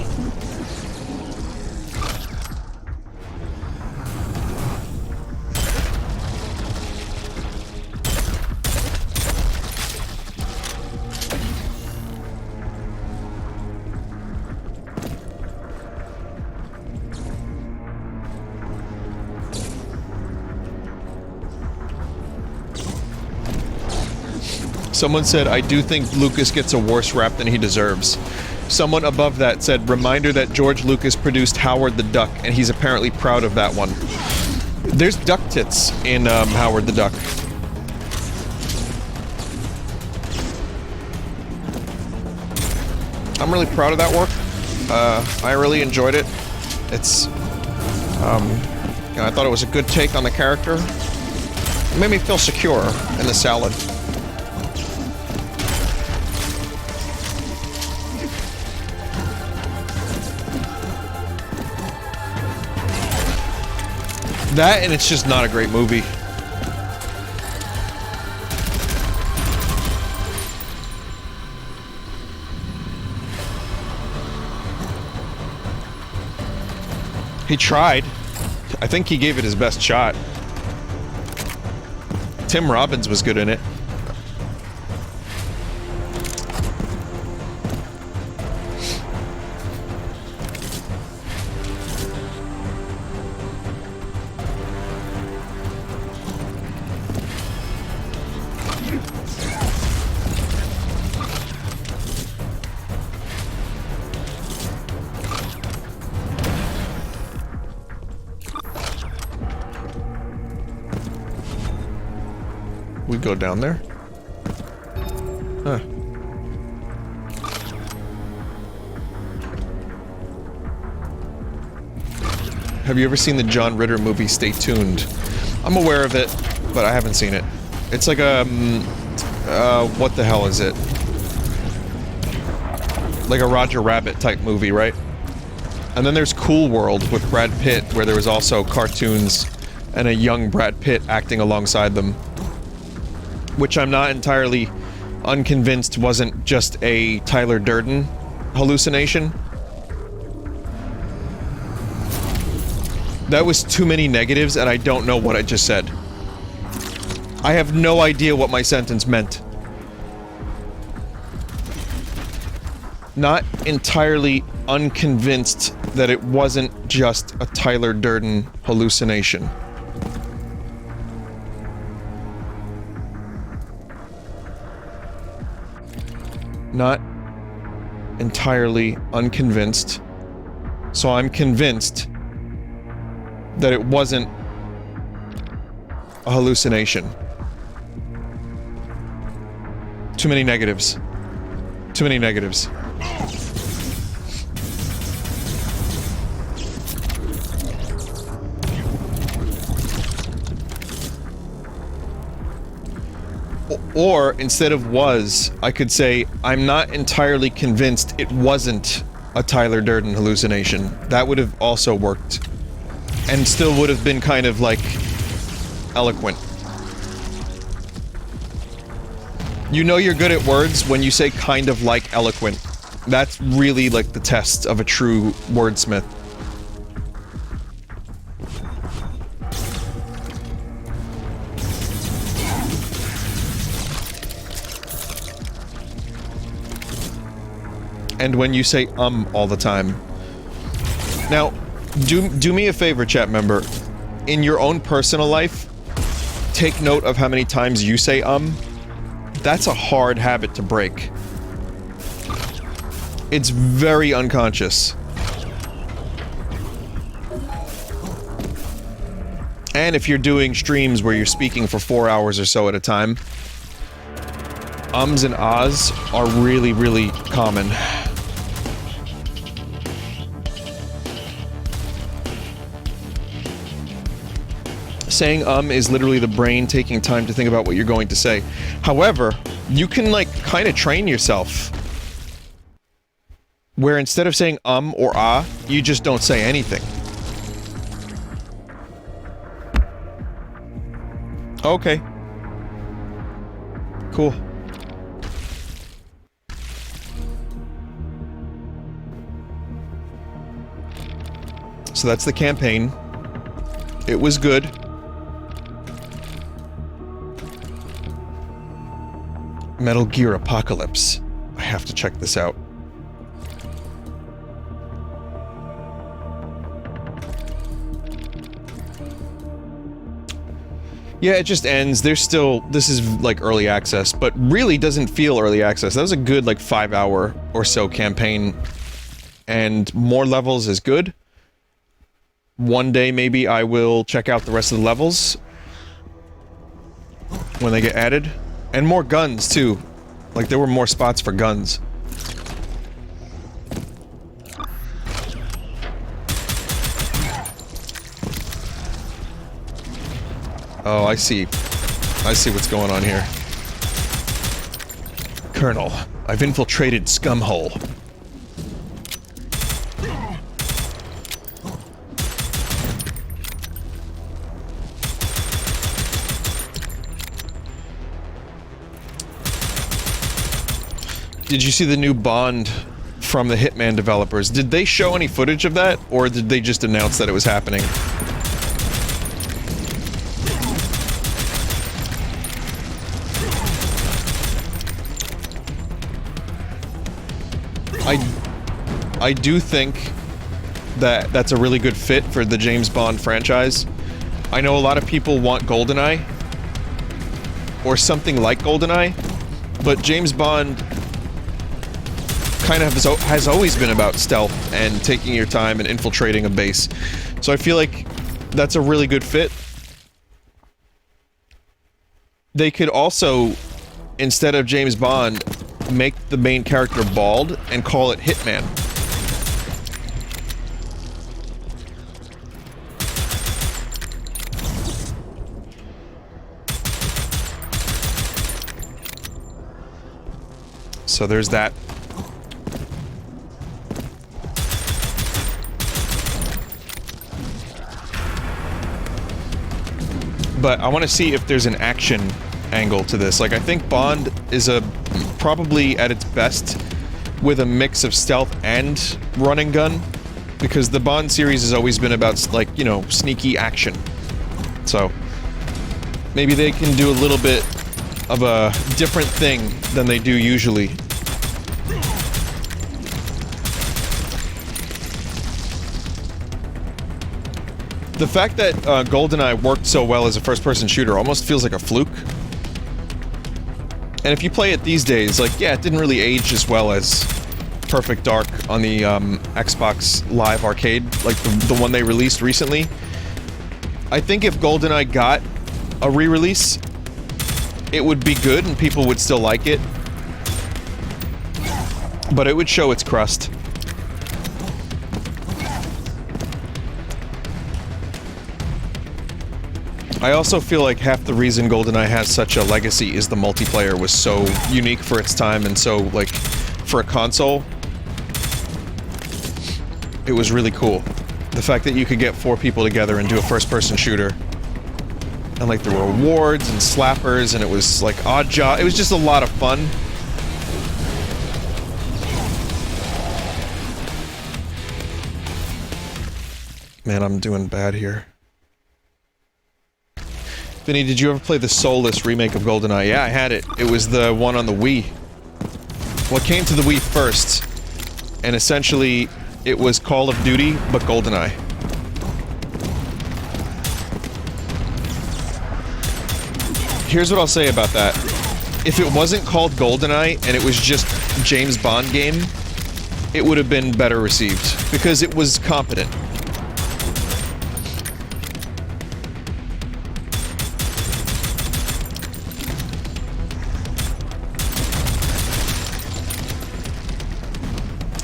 Someone said, I do think Lucas gets a worse rap than he deserves. Someone above that said, reminder that George Lucas produced Howard the Duck, and he's apparently proud of that one. There's duck tits in Howard the Duck. I'm really proud of that work. I really enjoyed it. It's, you know, I thought it was a good take on the character. It made me feel secure in the salad. That, and it's just not a great movie. He tried. I think he gave it his best shot. Tim Robbins was good in it. We go down there? Huh. Have you ever seen the John Ritter movie Stay Tuned? I'm aware of it, but I haven't seen it. It's like a... what the hell is it? Like a Roger Rabbit type movie, right? And then there's Cool World with Brad Pitt, where there was also cartoons and a young Brad Pitt acting alongside them. Which I'm not entirely unconvinced wasn't just a Tyler Durden hallucination. That was too many negatives, and I don't know what I just said. I have no idea what my sentence meant. Not entirely unconvinced that it wasn't just a Tyler Durden hallucination. Not entirely unconvinced. So I'm convinced that it wasn't a hallucination. Too many negatives. Too many negatives. Or, instead of was, I could say, I'm not entirely convinced it wasn't a Tyler Durden hallucination. That would have also worked. And still would have been kind of, like, eloquent. You know you're good at words when you say kind of like eloquent. That's really, like, the test of a true wordsmith. And when you say all the time. Now, do me a favor, chat member. In your own personal life, take note of how many times you say That's a hard habit to break. It's very unconscious. And if you're doing streams where you're speaking for 4 hours or so at a time, ums and ahs are really, really common. Saying is literally the brain taking time to think about what you're going to say. However, you can, like, kind of train yourself. Where instead of saying or ah, you just don't say anything. Okay. Cool. So that's the campaign. It was good. Metal Gear Apocalypse. I have to check this out. Yeah, it just ends. There's still... This is, like, early access, but really doesn't feel early access. That was a good, like, 5-hour or so campaign. And more levels is good. One day, maybe, I will check out the rest of the levels. When they get added. And more guns, too. Like, there were more spots for guns. Oh, I see. I see what's going on here. Colonel, I've infiltrated Scumhole. Did you see the new Bond from the Hitman developers? Did they show any footage of that, or did they just announce that it was happening? I do think that that's a really good fit for the James Bond franchise. I know a lot of people want Goldeneye, or something like Goldeneye, but James Bond kind of has always been about stealth and taking your time and infiltrating a base. So I feel like that's a really good fit. They could also, instead of James Bond, make the main character bald and call it Hitman. So there's that. But I want to see if there's an action angle to this. Like, I think Bond is probably at its best with a mix of stealth and run and gun, because the Bond series has always been about, like, you know, sneaky action. So maybe they can do a little bit of a different thing than they do usually. The fact that Goldeneye worked so well as a first-person shooter almost feels like a fluke. And if you play it these days, like, yeah, it didn't really age as well as Perfect Dark on the Xbox Live Arcade, like the one they released recently. I think if Goldeneye got a re-release, it would be good and people would still like it. But it would show its crust. I also feel like half the reason GoldenEye has such a legacy is the multiplayer was so unique for its time, and so, like, for a console, it was really cool. The fact that you could get 4 people together and do a first-person shooter. And, like, there were awards and slappers, and it was, like, odd job. It was just a lot of fun. Man, I'm doing bad here. Vinny, did you ever play the soulless remake of GoldenEye? Yeah, I had it. It was the one on the Wii. Well, it came to the Wii first, and essentially, it was Call of Duty, but GoldenEye. Here's what I'll say about that. If it wasn't called GoldenEye, and it was just James Bond game, it would have been better received, because it was competent.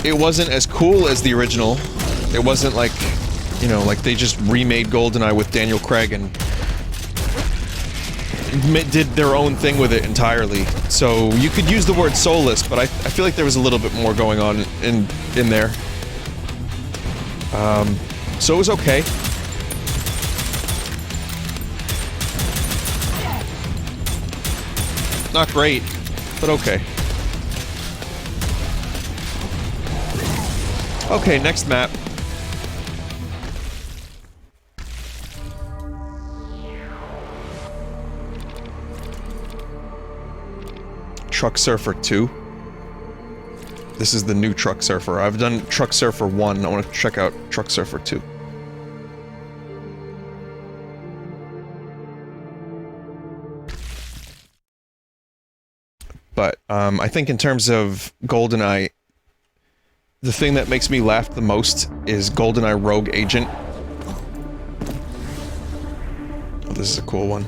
It wasn't as cool as the original. It wasn't like, you know, like they just remade GoldenEye with Daniel Craig and did their own thing with it entirely. So you could use the word soulless, but I feel like there was a little bit more going on in there. So it was okay. Not great, but okay. Okay, next map. Truck Surfer 2. This is the new Truck Surfer. I've done Truck Surfer 1. I want to check out Truck Surfer 2. But, I think in terms of GoldenEye, the thing that makes me laugh the most is GoldenEye Rogue Agent. Oh, this is a cool one.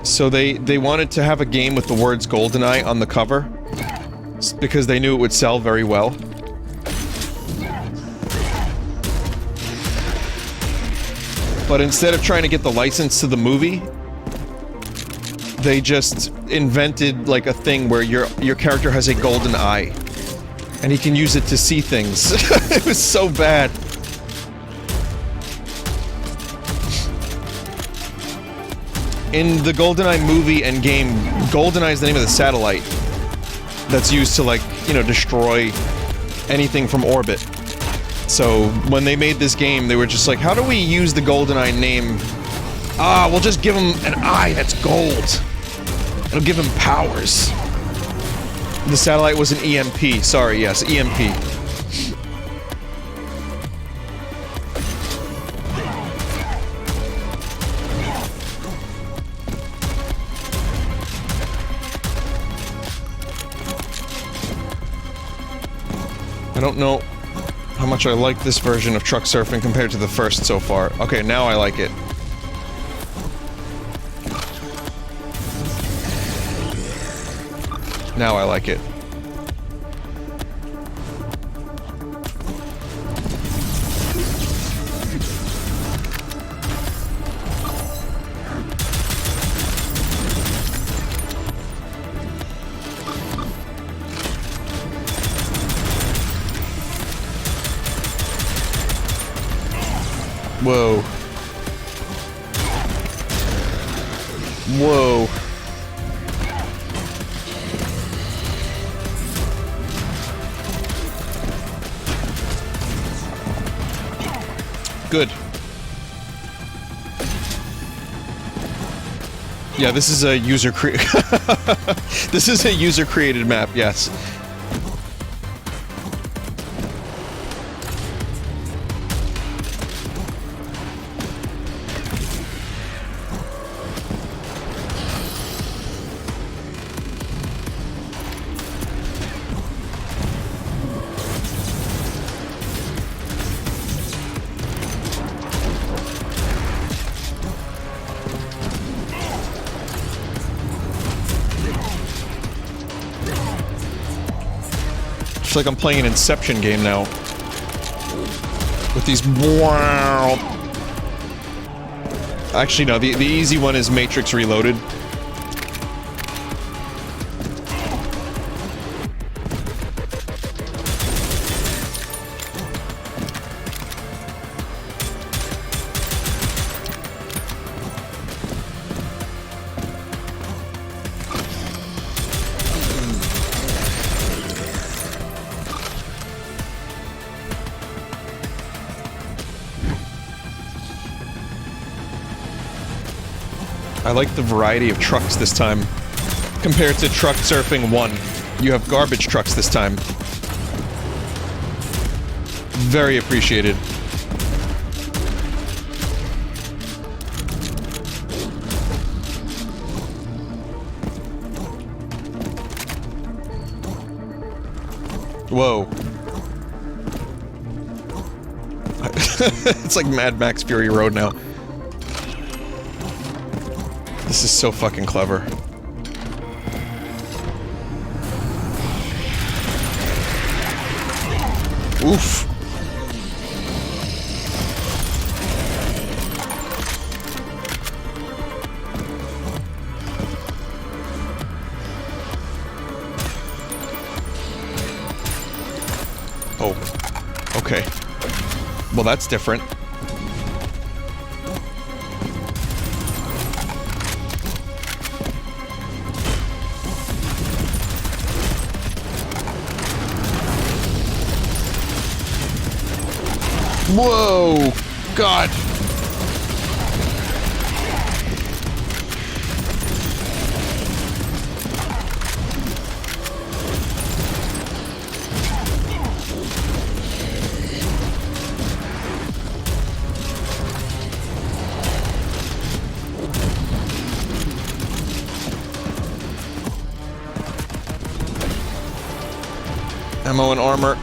So they wanted to have a game with the words GoldenEye on the cover, because they knew it would sell very well. But instead of trying to get the license to the movie, they just invented, like, a thing where your character has a golden eye, and he can use it to see things. It was so bad. In the GoldenEye movie and game, GoldenEye is the name of the satellite that's used to, like, you know, destroy anything from orbit. So when they made this game, they were just like, how do we use the GoldenEye name? Ah, we'll just give him an eye that's gold. It'll give him powers. The satellite was an EMP. Sorry, yes, EMP. I don't know how much I like this version of truck surfing compared to the first so far. Okay, now I like it. Now I like it. Whoa. Whoa. Good. Yeah, this is a user this is a user created map, yes. It's like I'm playing an Inception game now. With these... Wow. Actually, no. The easy one is Matrix Reloaded. I like the variety of trucks this time. Compared to Truck Surfing 1. You have garbage trucks this time. Very appreciated. Whoa. It's like Mad Max Fury Road now. This is so fucking clever. Oof. Oh. Okay. Well, that's different. Whoa! God! Ammo and armor.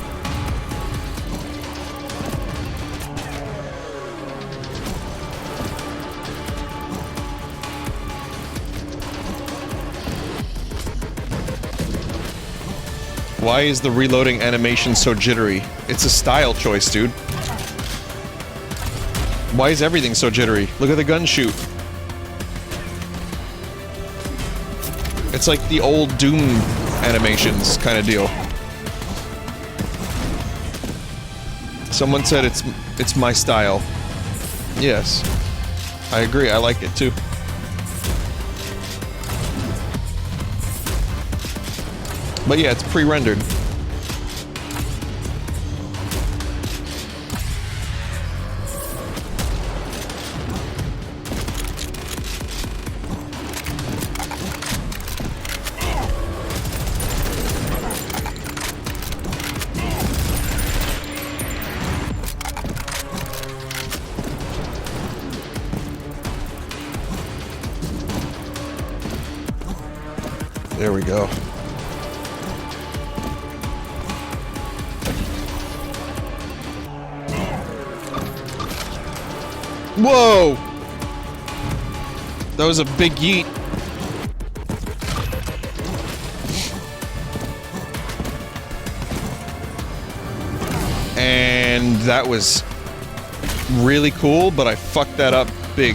Why is the reloading animation so jittery? It's a style choice, dude. Why is everything so jittery? Look at the gun shoot. It's like the old Doom animations kind of deal. Someone said it's my style. Yes. I agree, I like it too. But yeah, it's pre-rendered. There we go. Whoa! That was a big yeet. And that was really cool, but I fucked that up big.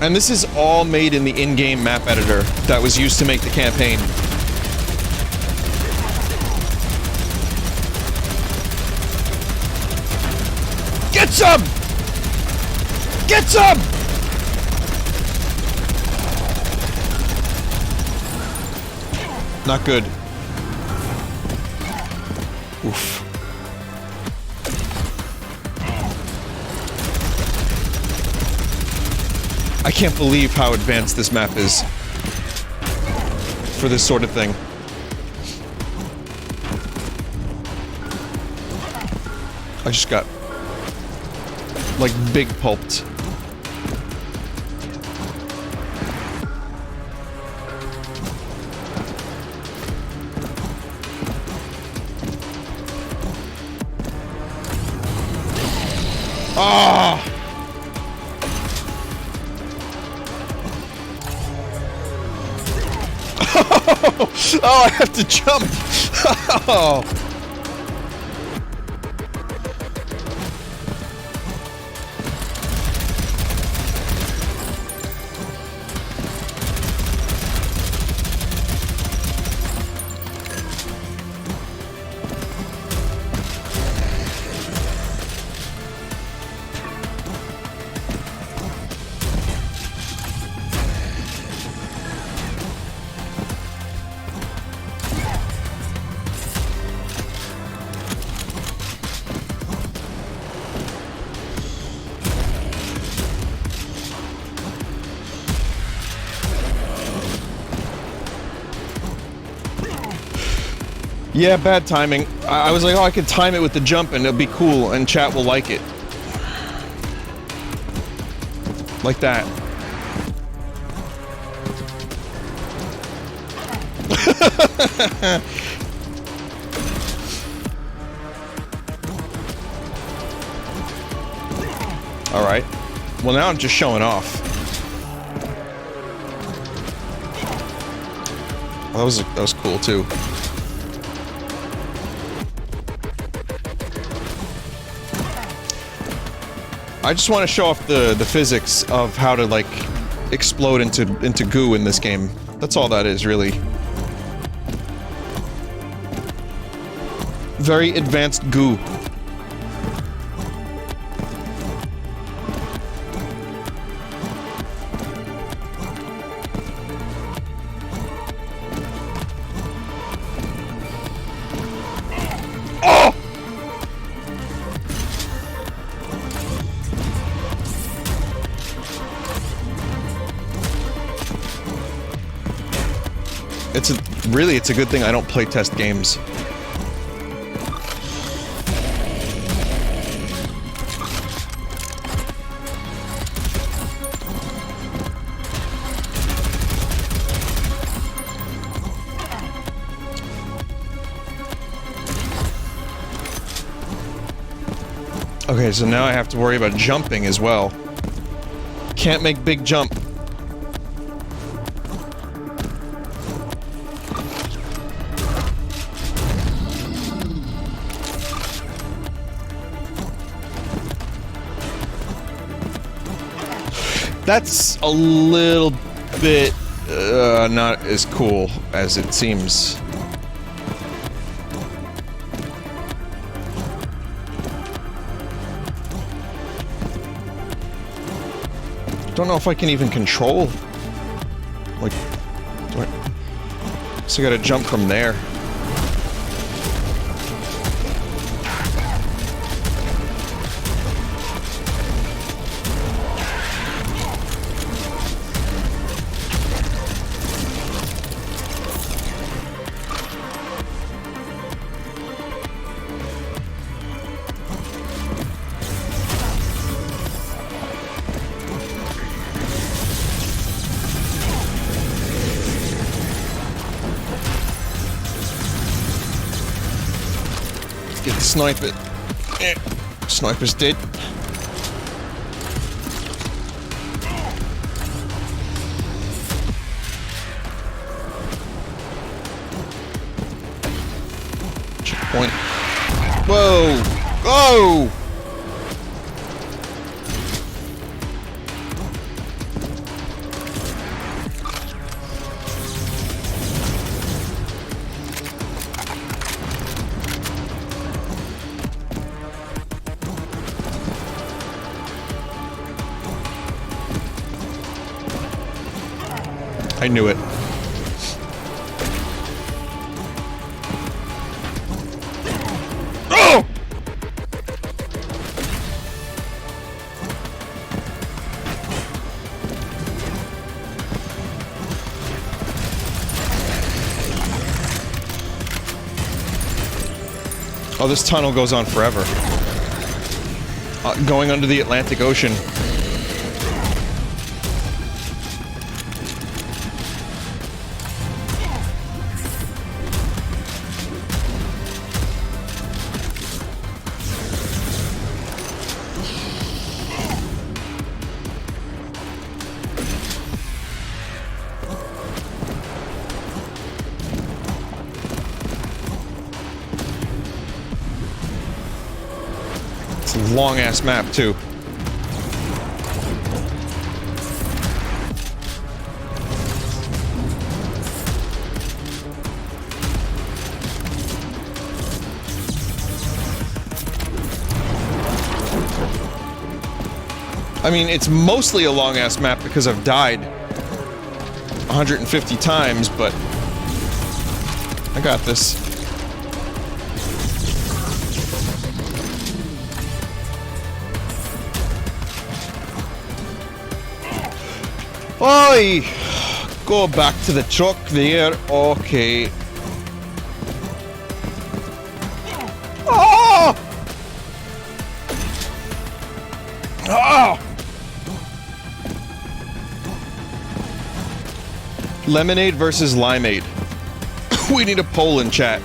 And this is all made in the in-game map editor that was used to make the campaign. Get some! Get some! Not good. Oof. I can't believe how advanced this map is for this sort of thing. I just got, like, big pulped. Ah! Oh, I have to jump! Oh. Yeah, bad timing. I was like, oh, I could time it with the jump and it'll be cool and chat will like it. Like that. Alright. Well, now I'm just showing off. Well, that was cool too. I just want to show off the physics of how to, like, explode into goo in this game. That's all that is, really. Very advanced goo. It's a good thing I don't play test games. Okay, so now I have to worry about jumping as well. Can't make big jump. That's a little bit not as cool as it seems. Don't know if I can even control. Like, so I gotta jump from there. Snipe it. Sniper's dead. Checkpoint. Whoa! Whoa! I knew it. Oh! Oh, this tunnel goes on forever. Going under the Atlantic Ocean. Long ass map too. I mean, it's mostly a long ass map because I've died 150 times, but I got this. Oi! Go back to the truck there. Okay. Oh! Oh! Lemonade versus Limeade. We need a poll in chat.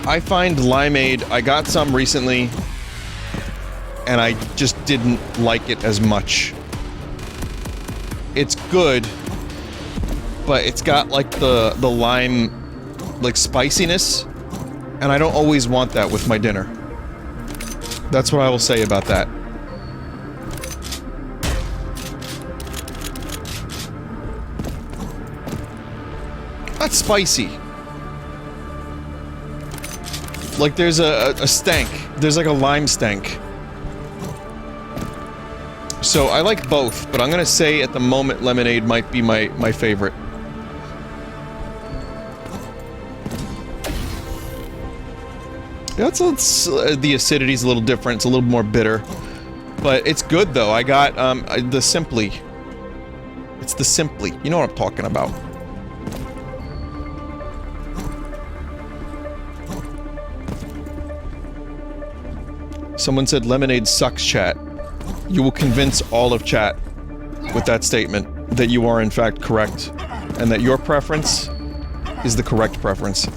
I find Limeade, I got some recently, and I just didn't like it as much. It's good, but it's got like the lime, like spiciness, and I don't always want that with my dinner. That's what I will say about that. Not spicy. Like there's a stank. There's like a lime stank. So I like both, but I'm gonna say at the moment Lemonade might be my favorite. Yeah, the acidity's a little different, it's a little more bitter. But it's good though, I got the Simply. It's the Simply, you know what I'm talking about. Someone said Lemonade sucks, chat. You will convince all of chat with that statement that you are in fact correct, and that your preference is the correct preference.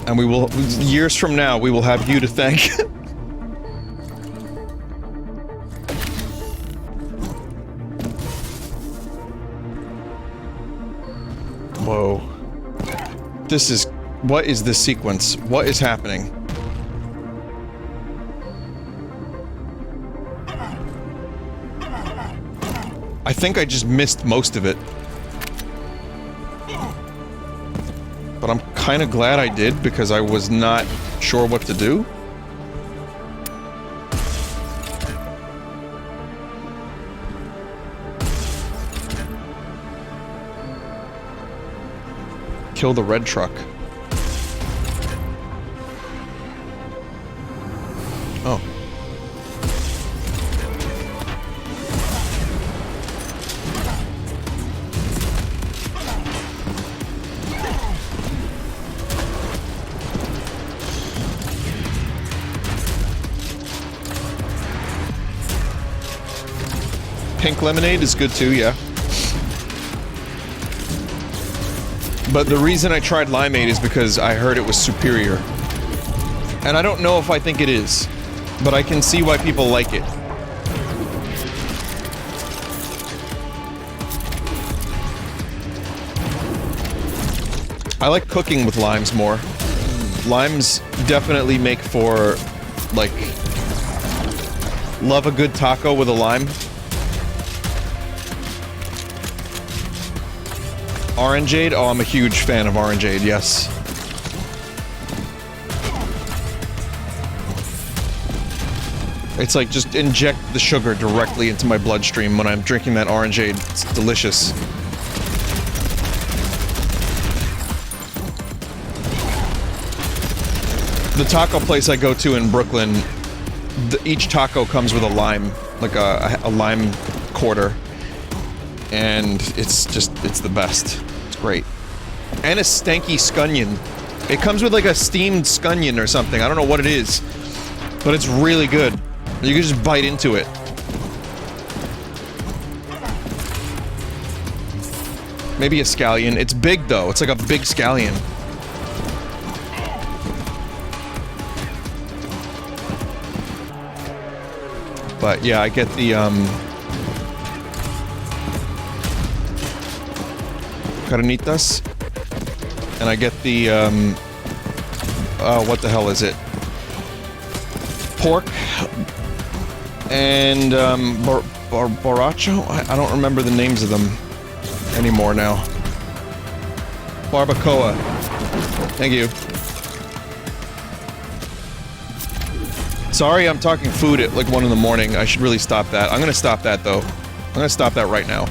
And we will, years from now, we will have you to thank. Whoa. This is... what is this sequence? What is happening? I think I just missed most of it. But I'm kinda glad I did, because I was not sure what to do. Kill the red truck. Oh. Pink lemonade is good too, yeah. But the reason I tried Limeade is because I heard it was superior. And I don't know if I think it is, but I can see why people like it. I like cooking with limes more. Limes definitely make for, like, love a good taco with a lime. Orangeade? Oh, I'm a huge fan of Orangeade, yes. It's like just inject the sugar directly into my bloodstream when I'm drinking that Orangeade. It's delicious. The taco place I go to in Brooklyn, each taco comes with a lime, like a lime quarter. And it's the best. It's great. And a stanky scunion. It comes with like a steamed scunion or something. I don't know what it is. But it's really good. You can just bite into it. Maybe a scallion. It's big though. It's like a big scallion. But yeah, I get the carnitas, and I get the what the hell is it? Pork and borracho? I don't remember the names of them anymore now. Barbacoa. Thank you. Sorry, I'm talking food at like 1 in the morning. I should really stop that. I'm gonna stop that though. I'm gonna stop that right now.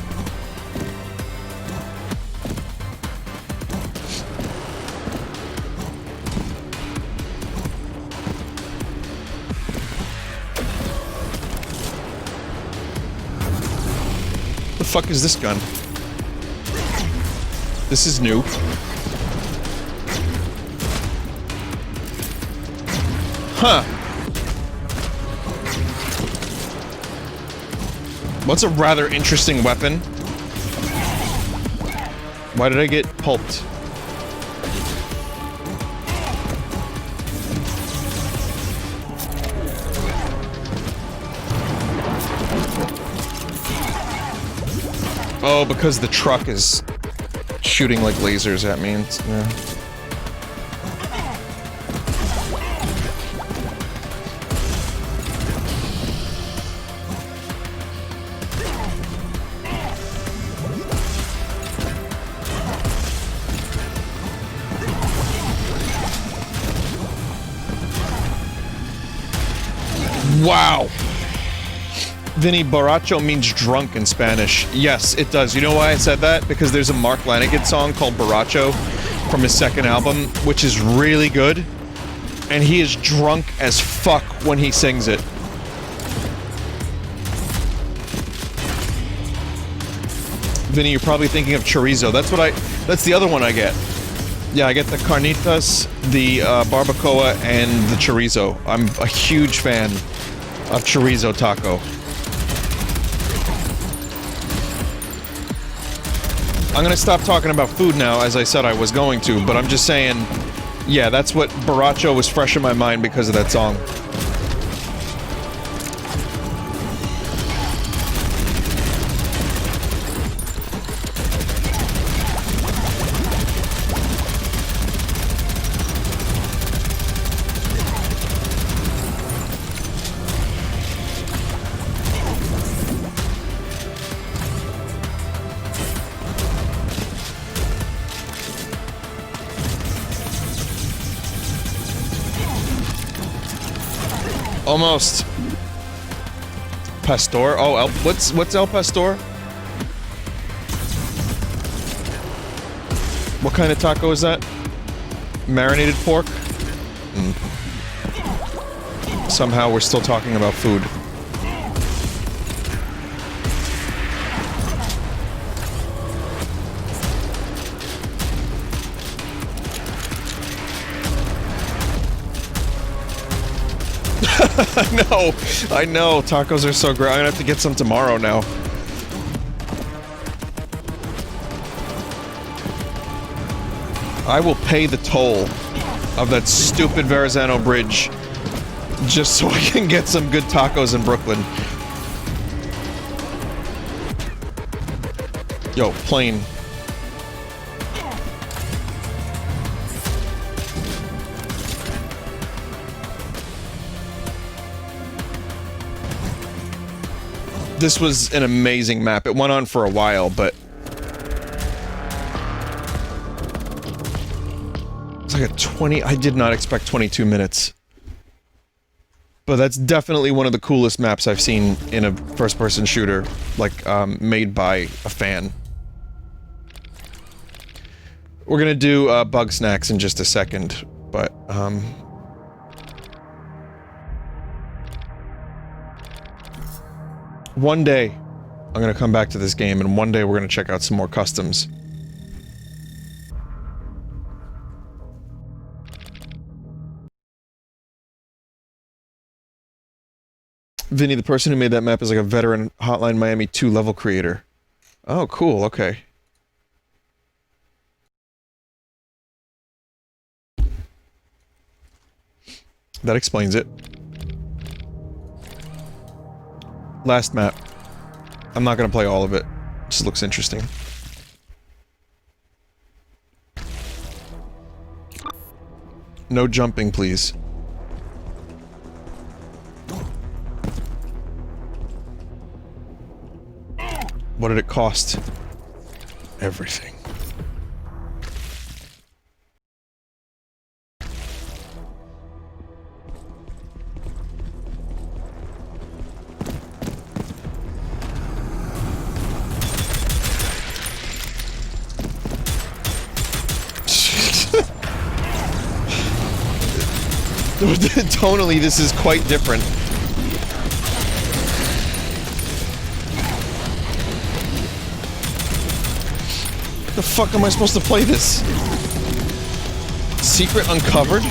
The fuck is this gun? This is new. Huh. What's a rather interesting weapon? Why did I get pulped? Oh, because the truck is shooting like lasers at me. Yeah. Wow. Vinny, borracho means drunk in Spanish. Yes, it does. You know why I said that? Because there's a Mark Lanegan song called Borracho from his second album, which is really good. And he is drunk as fuck when he sings it. Vinny, you're probably thinking of chorizo. That's the other one I get. Yeah, I get the carnitas, the barbacoa, and the chorizo. I'm a huge fan of chorizo taco. I'm gonna stop talking about food now, as I said I was going to, but I'm just saying, yeah, that's what borracho was fresh in my mind because of that song. Almost. Pastor? Oh, what's El Pastor? What kind of taco is that? Marinated pork? Somehow we're still talking about food. I know, tacos are so great. I'm gonna have to get some tomorrow now. I will pay the toll of that stupid Verrazano Bridge just so I can get some good tacos in Brooklyn. Yo, plane. This was an amazing map. It went on for a while, but It's like a 20... I did not expect 22 minutes. But that's definitely one of the coolest maps I've seen in a first-person shooter, like, made by a fan. We're gonna do, bug snacks in just a second, but, one day, I'm gonna come back to this game, and one day we're gonna check out some more customs. Vinny, the person who made that map is like a veteran Hotline Miami 2 level creator. Oh, cool, okay. That explains it. Last map. I'm not gonna play all of it. It just looks interesting. No jumping, please. What did it cost? Everything. Tonally, this is quite different. The fuck am I supposed to play this? Secret uncovered?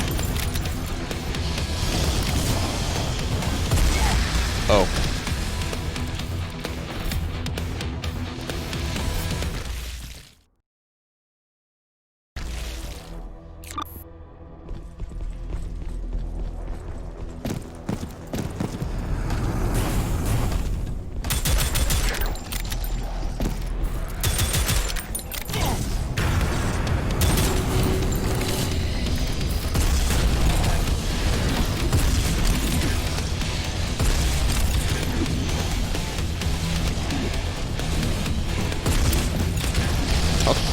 Oh.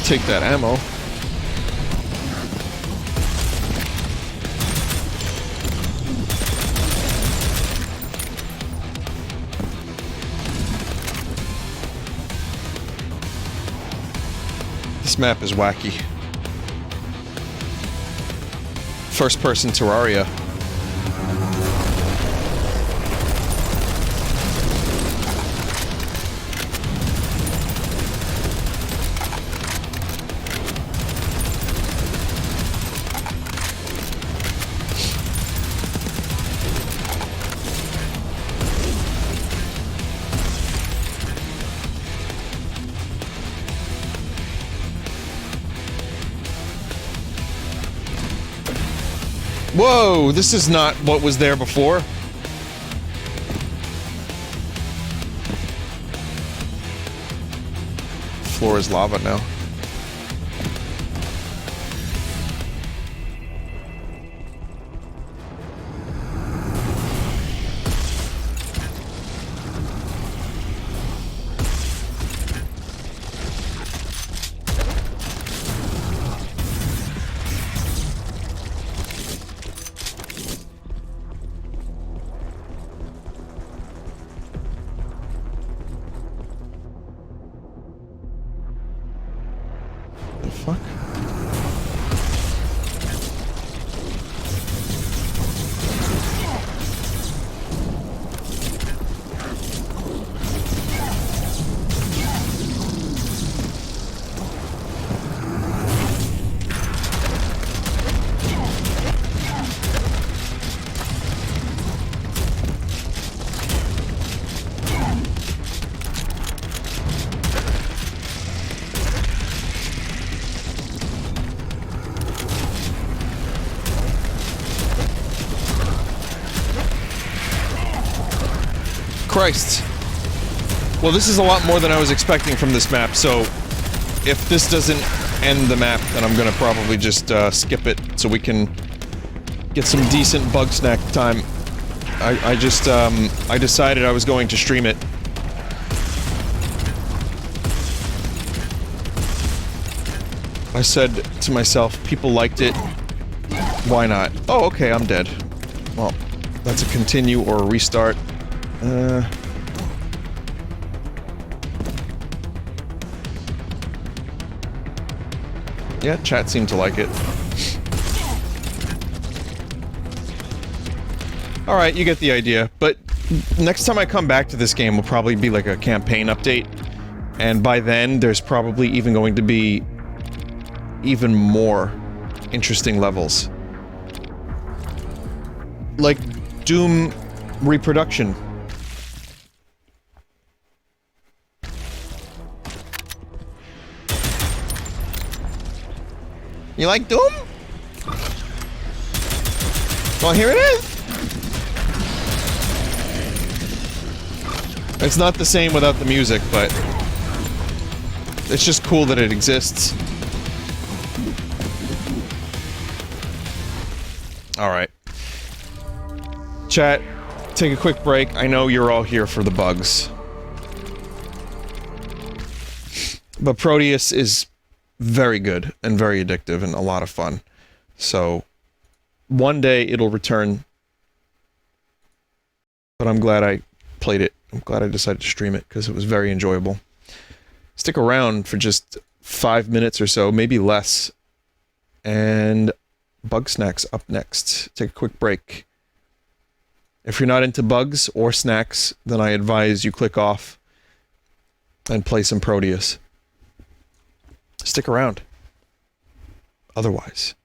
Take that ammo. This map is wacky. First person Terraria. Whoa, this is not what was there before. Floor is lava now. Christ. Well, this is a lot more than I was expecting from this map, so if this doesn't end the map, then I'm gonna probably just skip it so we can get some decent bug snack time. I decided I was going to stream it. I said to myself, people liked it, Why not? Oh, okay, I'm dead. Well, that's a continue or a restart. Yeah, chat seemed to like it. Alright, you get the idea. But next time I come back to this game will probably be like a campaign update. And by then, there's probably even going to be even more interesting levels. Like Doom reproduction. You like Doom? Well, here it is! It's not the same without the music, but it's just cool that it exists. Alright. Chat, take a quick break. I know you're all here for the bugs. But Prodeus is very good and very addictive and a lot of fun. So, one day it'll return. But I'm glad I played it. I'm glad I decided to stream it because it was very enjoyable. Stick around for just 5 minutes or so, maybe less. And Bug Snacks up next. Take a quick break. If you're not into bugs or snacks, then I advise you click off and play some Prodeus. Stick around. Otherwise.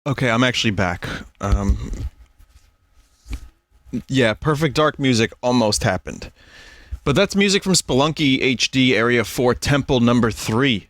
Okay, I'm actually back. Yeah, perfect dark music almost happened. But that's music from Spelunky HD Area 4 Temple number 3.